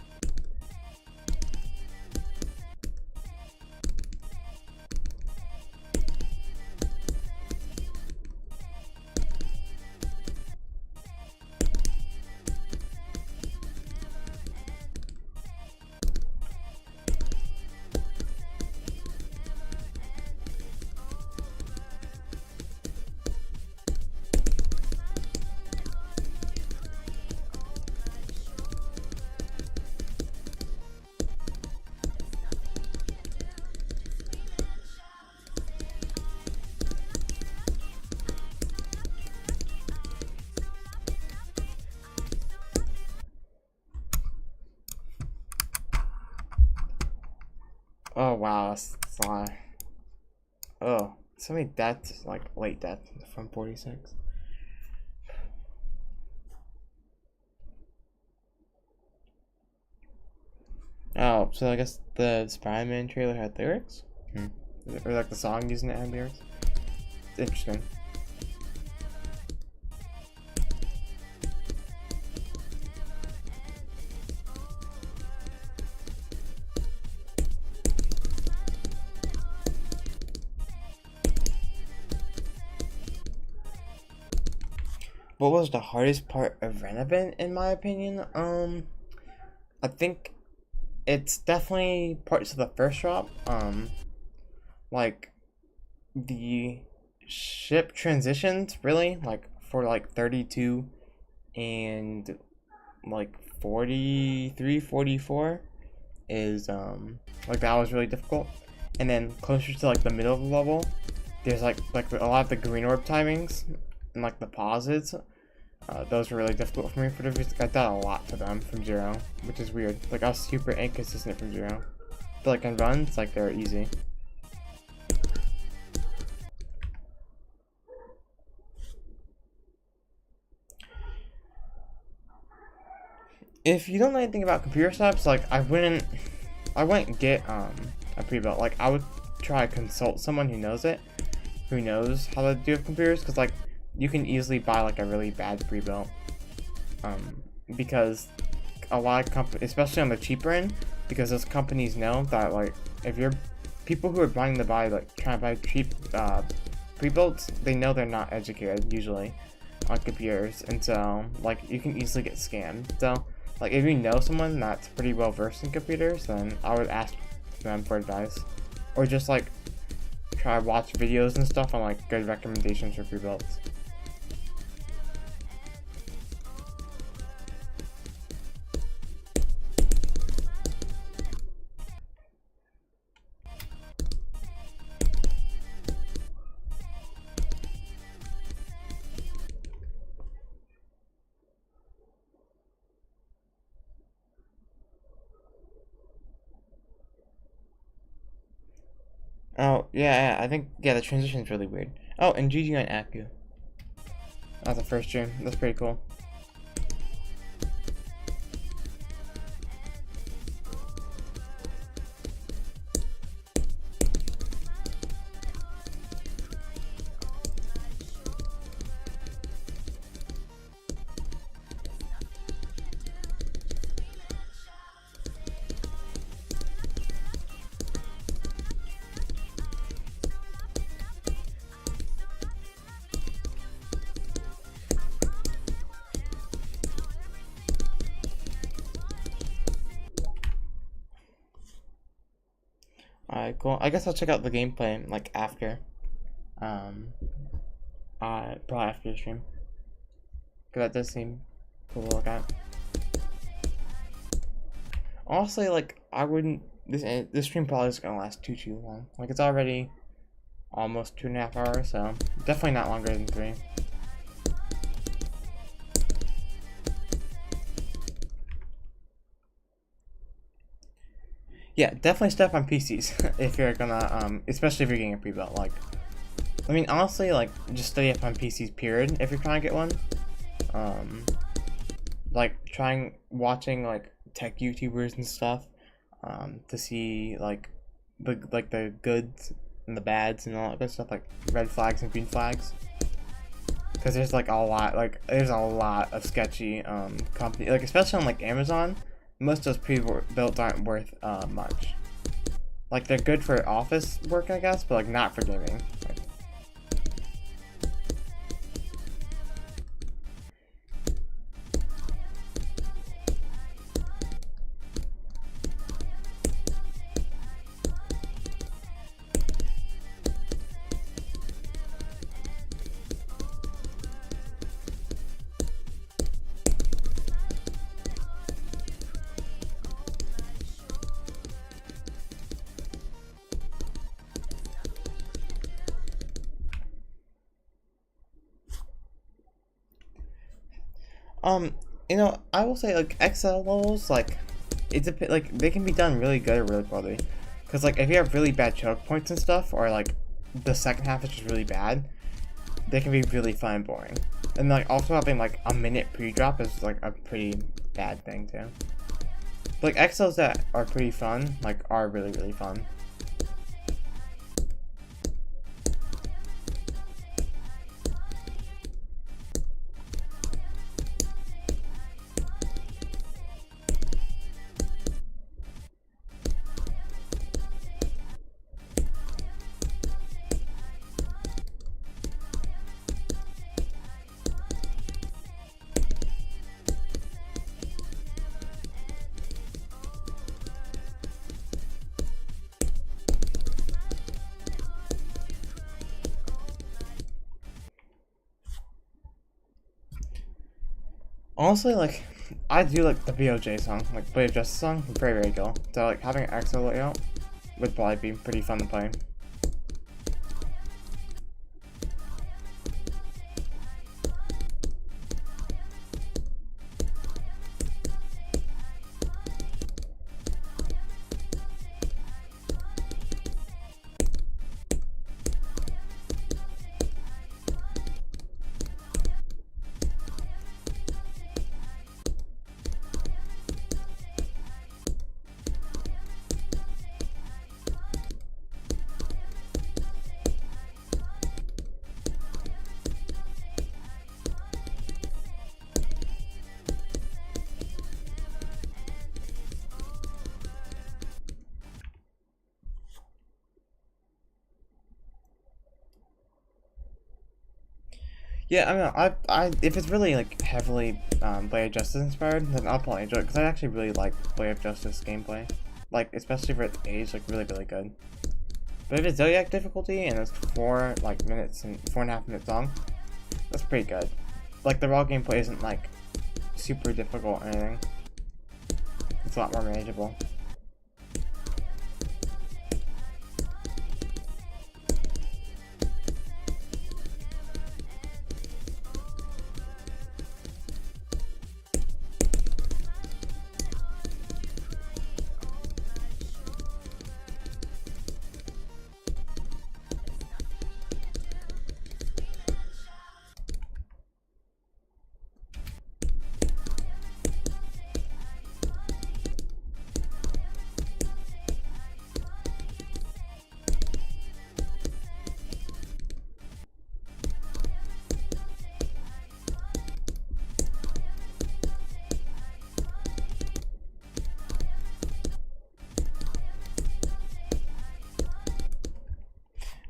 Oh wow, that's a lot. Oh, so many deaths, like late deaths from 46. Oh, so I guess the Spider-Man trailer had lyrics? Hmm. Or like the song using it had lyrics? It's interesting. What was the hardest part of Renovant, in my opinion? I think it's definitely parts of the first drop. Like the ship transitions, really, like for like 32 and like 43, 44 is like that was really difficult. And then closer to like the middle of the level, there's like a lot of the green orb timings and like the pauses. Those were really difficult for me for the I did a lot for them from zero, which is weird. Like I was super inconsistent from zero. But like on runs, like they're easy. If you don't know anything about computer steps, like I wouldn't get a pre-built. Like I would try to consult someone who knows it, who knows how to do with computers, because like you can easily buy like a really bad pre-built. Because a lot of companies, especially on the cheaper end, because those companies know that like if you're people who are buying to buy like trying to buy cheap pre-builts, they know they're not educated usually on computers, and so like you can easily get scammed. So like if you know someone that's pretty well versed in computers, then I would ask them for advice, or just like try to watch videos and stuff on like good recommendations for pre-builts. Oh yeah, I think yeah the transition is really weird. Oh, and GG on Aku. That's the first stream. That's pretty cool. Alright, cool. I guess I'll check out the gameplay like after. Um, probably after the stream. Cause that does seem cool to look at. Honestly, like I wouldn't. This stream probably is gonna last too long. Like it's already almost 2.5 hours, so definitely not longer than 3. Yeah, definitely step on PCs if you're gonna especially if you're getting a pre-built. Like, I mean, honestly, like just study up on PCs. Period. If you're trying to get one, like watching like tech YouTubers and stuff, to see like the goods and the bads and all that good stuff, like red flags and green flags. Because there's like a lot, there's a lot of sketchy company, like especially on like Amazon. Most of those pre-built aren't worth much. Like they're good for office work, I guess, but like not for gaming. Like, I will say like Excel levels, like like they can be done really good or really poorly. Cause like if you have really bad choke points and stuff, or like the second half is just really bad, they can be really fun and boring. And like also having like a minute pre-drop is like a pretty bad thing too. But, like Excels that are pretty fun, like are really fun. Honestly, like, I do like the BOJ song, like Blade of Justice song, very cool. So like having an Excel layout would probably be pretty fun to play. Yeah, I mean, if it's really like heavily Blade of Justice inspired, then I'll probably enjoy it because I actually really like Blade of Justice gameplay, like especially for its age, like really good. But if it's Zodiac difficulty and it's 4.5 minutes long, that's pretty good. Like the raw gameplay isn't like super difficult or anything. It's a lot more manageable.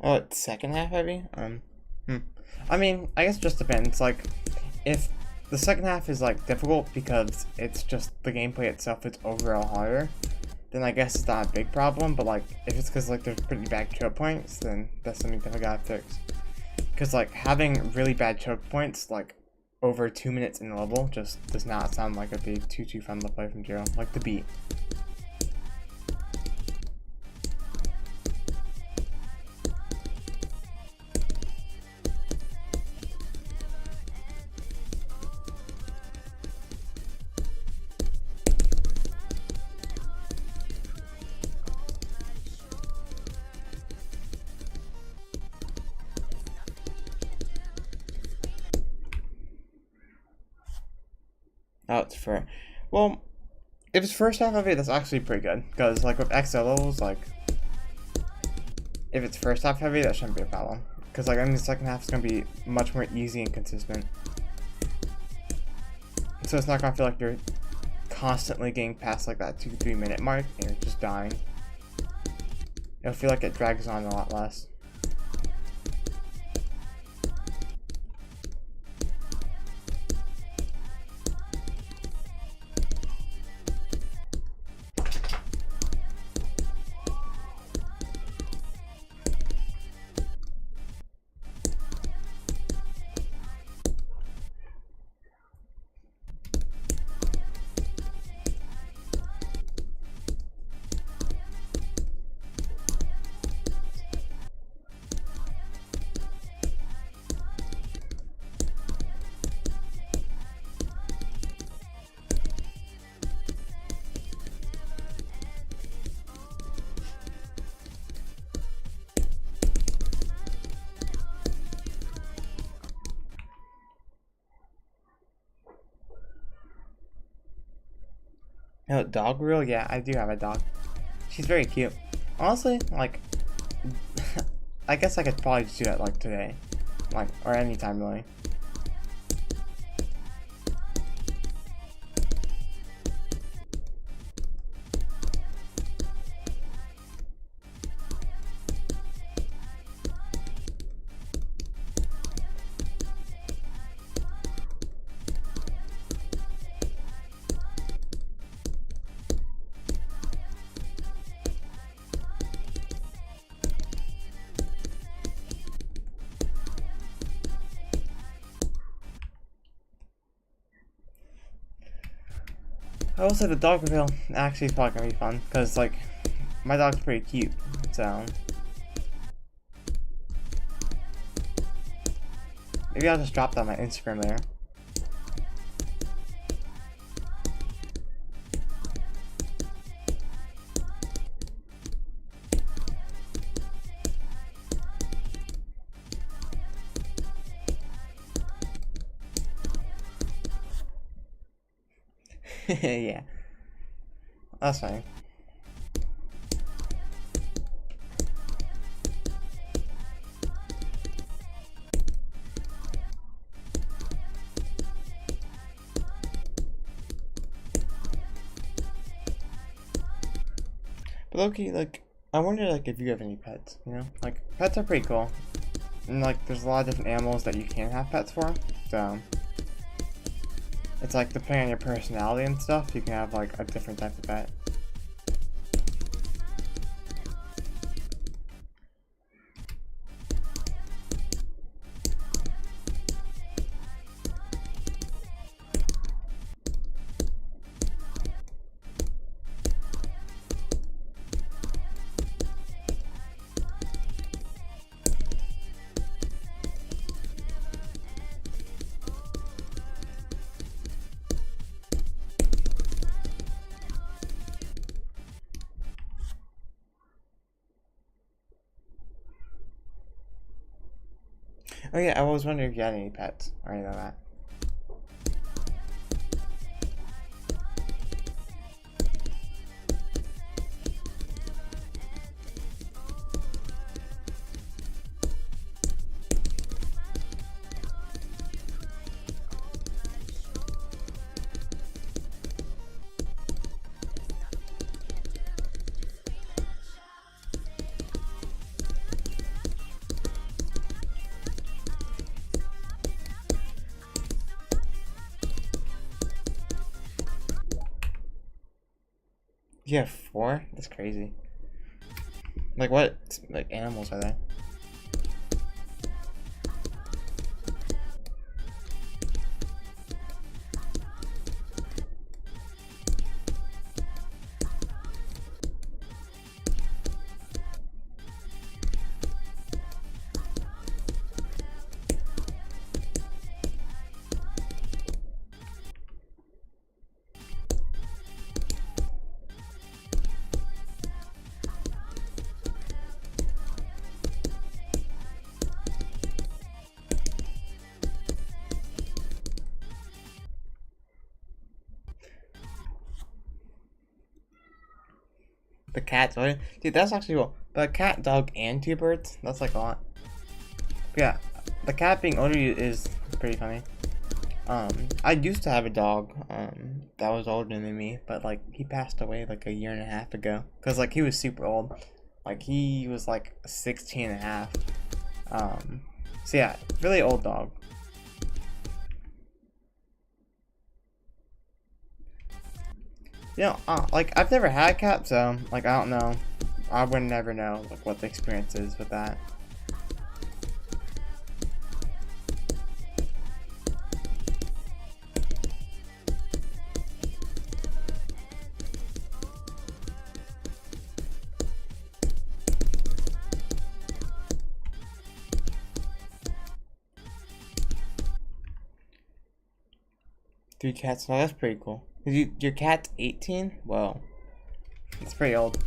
Oh, it's second half heavy? Hmm. I mean, I guess it just depends. Like, if the second half is like difficult because it's just the gameplay itself is overall harder, then I guess it's not a big problem. But like, if it's because like there's pretty bad choke points, then that's something that I gotta fix. Because like having really bad choke points like over 2 minutes in the level just does not sound like it'd be too fun to play from zero. Like the beat. Oh, it's fair. Well, if it's first half of it, that's actually pretty good. Because, like, with XLOs, like, if it's first half heavy, that shouldn't be a problem. Because like I mean the second half is gonna be much more easy and consistent. So it's not gonna feel like you're constantly getting past like that 2-3 minute mark and you're just dying. It'll feel like it drags on a lot less. You know, dog reel? Yeah, I do have a dog. She's very cute. Honestly, like, I guess I could probably just do that like today, like, or anytime really. I will say the dog reveal actually is probably gonna be fun because like my dog's pretty cute, so maybe I'll just drop that on my Instagram later. Yeah, that's fine. But Loki, like, I wonder, like, if you have any pets, you know? Like, pets are pretty cool. And, like, there's a lot of different animals that you can have pets for, so... It's like, depending on your personality and stuff, you can have, like, a different type of pet. Oh yeah, I was wondering if you had any pets or anything like that. You have 4? That's crazy. Like what, like, animals are they? The cats, right? Dude, that's actually cool. But a cat, dog, and 2 birds? That's like a lot. But yeah, the cat being older is pretty funny. I used to have a dog, that was older than me, but like he passed away like a year and a half ago. Cause like he was super old. Like he was like 16 and a half. So yeah, really old dog. You know, like I've never had a cat, so like I don't know. I would never know like what the experience is with that. Three cats, no, that's pretty cool. Your cat's 18? Whoa. It's pretty old.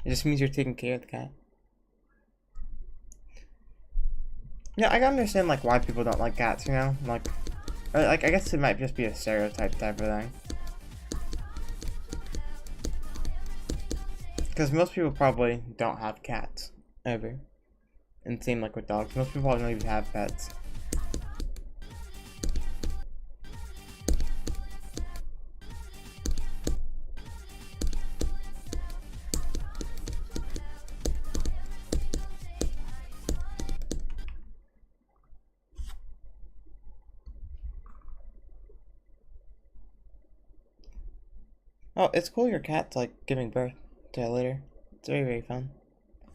It just means you're taking care of the cat. Yeah, I can understand like why people don't like cats, you know? Like I guess it might just be a stereotype type of thing. Because most people probably don't have cats ever. And same like with dogs. Most people don't even have pets. Oh, it's cool your cat's like giving birth to a litter. It's very, very fun.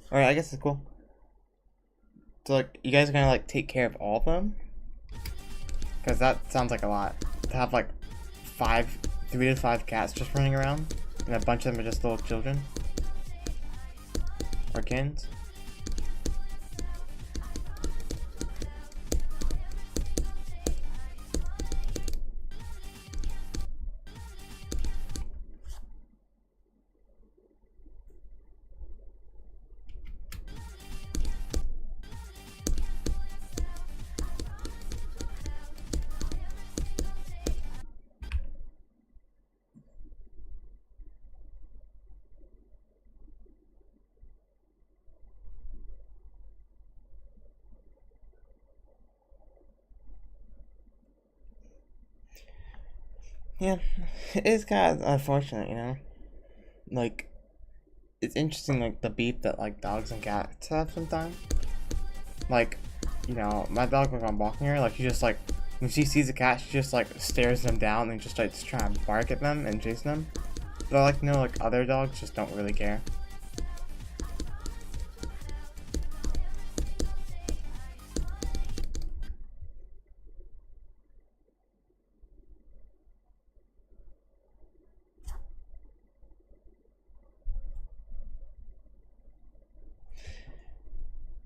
Alright, I guess it's cool. So like, you guys are gonna like take care of all of them? Because that sounds like a lot. To have like 3 to 5 cats just running around, and a bunch of them are just little children. Or kids. Yeah, it is kind of unfortunate, you know? Like, it's interesting, like, the beef that, like, dogs and cats have sometimes. Like, you know, my dog, when I'm walking her, like, she just, like, when she sees a cat, she just, like, stares them down and just, like, trying to bark at them and chase them. But, like, no, like, other dogs just don't really care.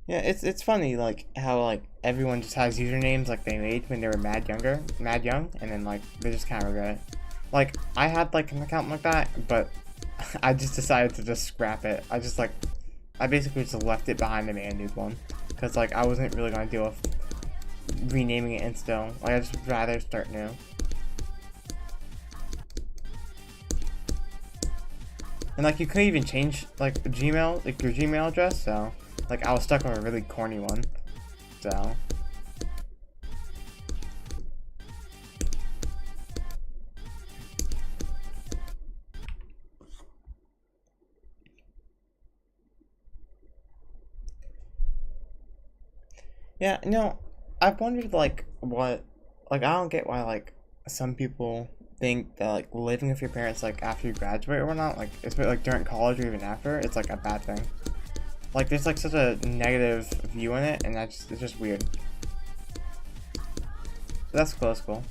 Yeah, it's funny like how like everyone just has usernames like they made when they were mad young, and then like they just kind of regret it. Like I had like an account like that, but I just decided to just scrap it. I basically just left it behind the man-dude one, because like I wasn't really gonna deal with renaming it and still. Like I just rather start new. And like you couldn't even change like Gmail, like your Gmail address, so. Like, I was stuck on a really corny one, so. Yeah, you know, I've wondered, like, I don't get why, like, some people think that, like, living with your parents, like, after you graduate or whatnot, like, especially, like, during college or even after, it's, like, a bad thing. Like, there's, like, such a negative view in it, and it's just weird. But that's cool, that's cool.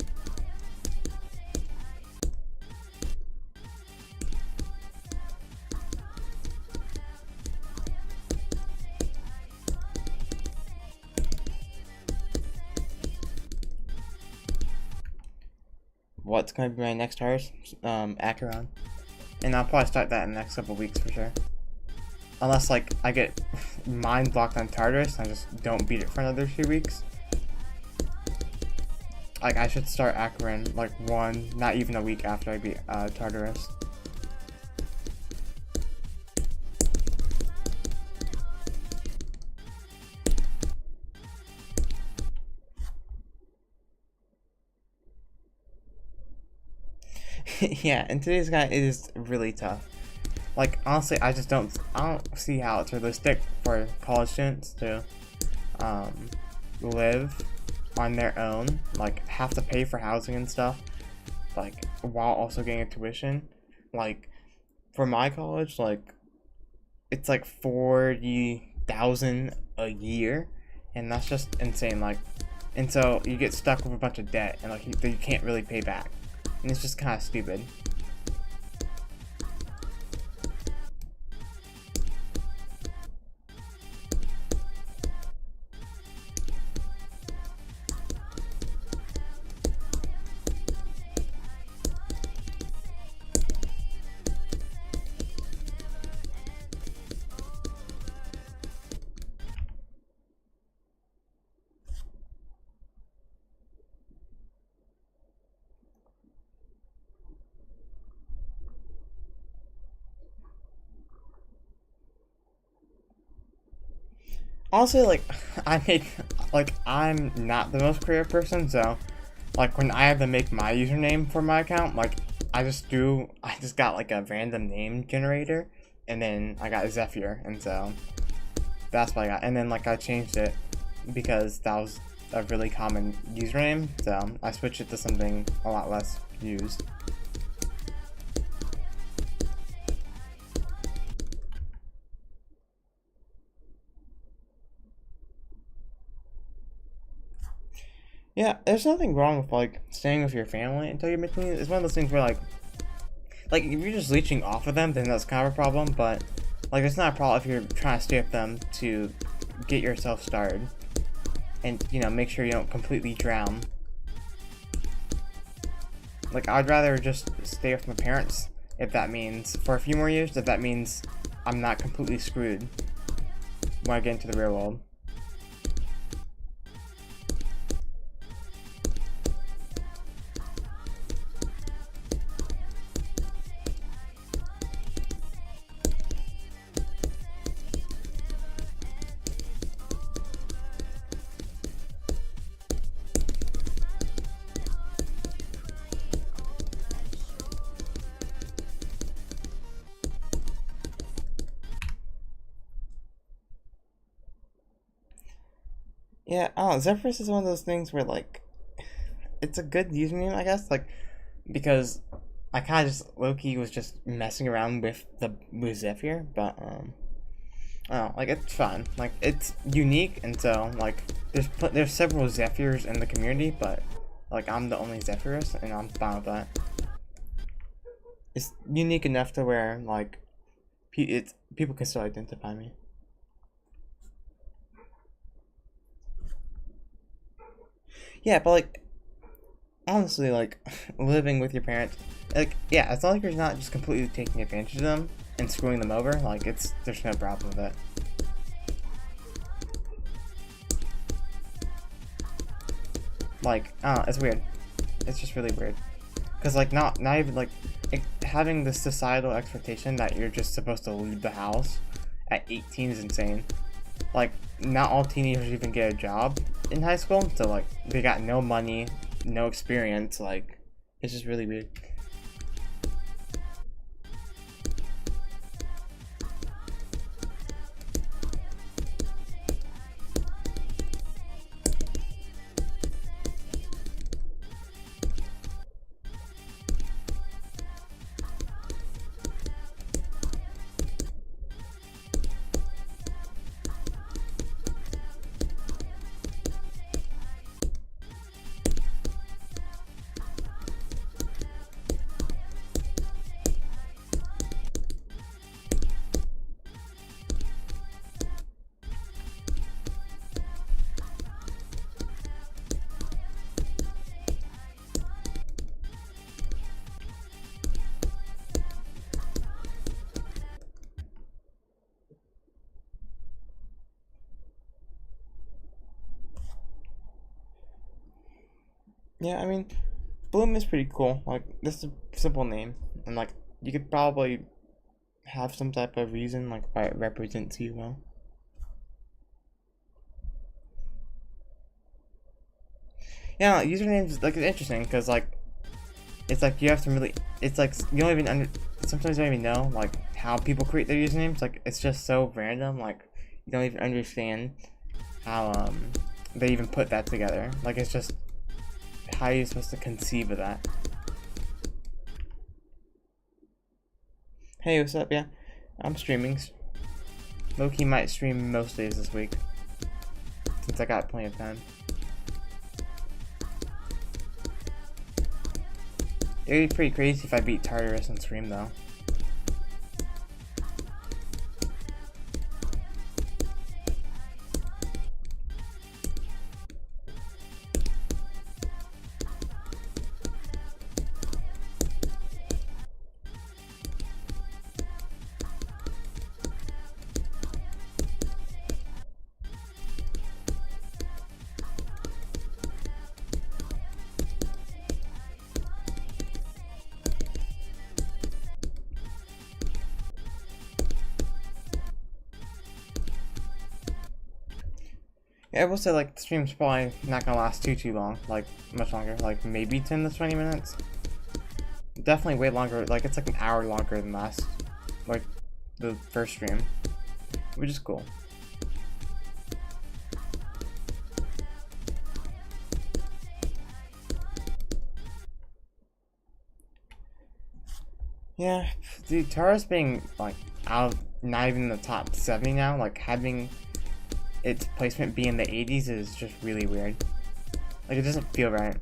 What's going to be my next Tartarus? Acheron. And I'll probably start that in the next couple weeks for sure. Unless, like, I get mind blocked on Tartarus and I just don't beat it for another 2 weeks. like I should start Akron like not even a week after I beat Tartarus. Yeah, and today's guy is really tough. Like honestly, I don't see how it's realistic for college students to um, live on their own, like have to pay for housing and stuff, like while also getting a tuition. Like for my college, like it's like 40,000 a year, and that's just insane. Like, and so you get stuck with a bunch of debt, and like you can't really pay back, and it's just kind of stupid. Honestly, like I'm not the most creative person, so like when I have to make my username for my account, like I just got like a random name generator, and then I got Zephyr, and so that's what I got. And then like I changed it because that was a really common username, so I switched it to something a lot less used. Yeah, there's nothing wrong with like staying with your family until you're between. It's one of those things where like if you're just leeching off of them, then that's kind of a problem. But like it's not a problem if you're trying to stay with them to get yourself started, and make sure you don't completely drown. Like I'd rather just stay with my parents if that means for a few more years. If that means I'm not completely screwed when I get into the real world. Yeah, oh, Zephyrus is one of those things where like it's a good username, I guess, like because I kind of just low key was just messing around with Zephyr, but oh, like it's fun, like it's unique, and so like there's several Zephyrs in the community, but like I'm the only Zephyrus, and I'm fine with that. It's unique enough to where like people can still identify me. Yeah, but like honestly, like living with your parents, like yeah, as long as you're not just completely taking advantage of them and screwing them over, like there's no problem with it. Like, I don't know, it's weird. It's just really weird. Cause like not even like having this societal expectation that you're just supposed to leave the house at 18 is insane. Like not all teenagers even get a job in high school, so like they got no money, no experience. Like it's just really weird. Yeah, I mean, Bloom is pretty cool. Like, this is a simple name, and like, you could probably have some type of reason like why it represents you well. Yeah, usernames like it's interesting because like it's like you have to really. It's like you don't even sometimes you don't even know like how people create their usernames. Like it's just so random. Like you don't even understand how they even put that together. Like it's just how you're supposed to conceive of that. Hey, what's up? Yeah, I'm streaming. Loki might stream most days this week since I got plenty of time. It'd be pretty crazy if I beat Tartarus on stream though. Yeah, I will say like the stream's probably not gonna last too long, like much longer, like maybe 10 to 20 minutes. Definitely way longer, like it's like an hour longer than last, like the first stream, which is cool. Yeah, dude, Tara's being like out of not even the top 70 now, like having its placement be in the 80s is just really weird. Like it doesn't feel right.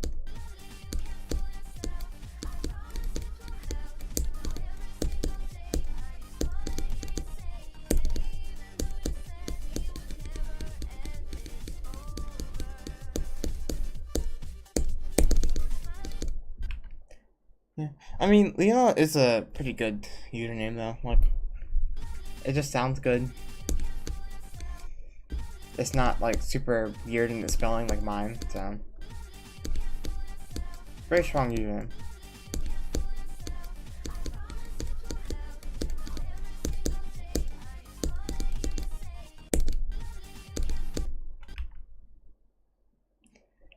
Yeah, I mean, Leona is a pretty good username though. Like, it just sounds good. It's not like super weird in the spelling like mine, so very strong username.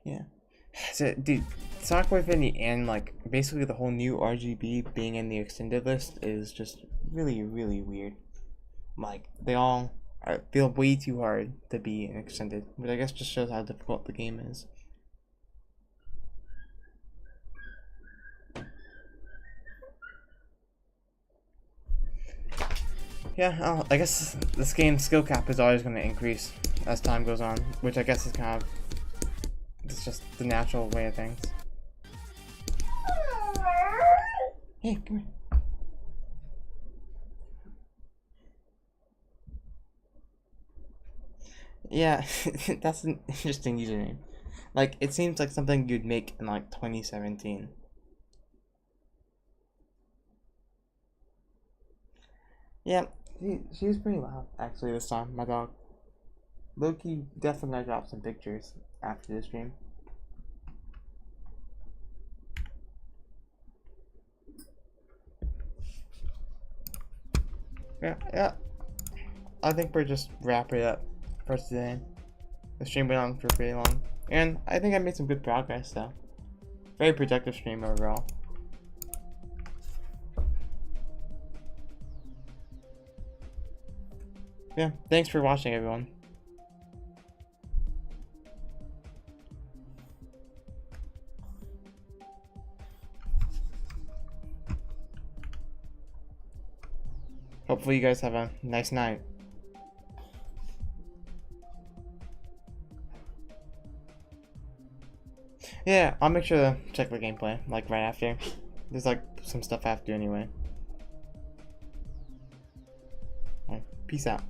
Yeah. So, dude, Shockwave in the end, like basically the whole new RGB being in the extended list is just really, really weird. Like they all feel way too hard to be extended, which I guess just shows how difficult the game is. Yeah, I guess this game's skill cap is always going to increase as time goes on, which I guess is kind of it's just the natural way of things. Hey, come here. Yeah, that's an interesting username. Like, it seems like something you'd make in like 2017. Yeah, she was pretty loud actually this time, my dog. Loki definitely gonna drop some pictures after the stream. Yeah. I think we're just wrapping it up for today. The stream went on for pretty long. And I think I made some good progress though. Very productive stream overall. Yeah, thanks for watching everyone. Hopefully you guys have a nice night. Yeah, I'll make sure to check the gameplay, like right after. There's like some stuff I have to do anyway. Alright, peace out.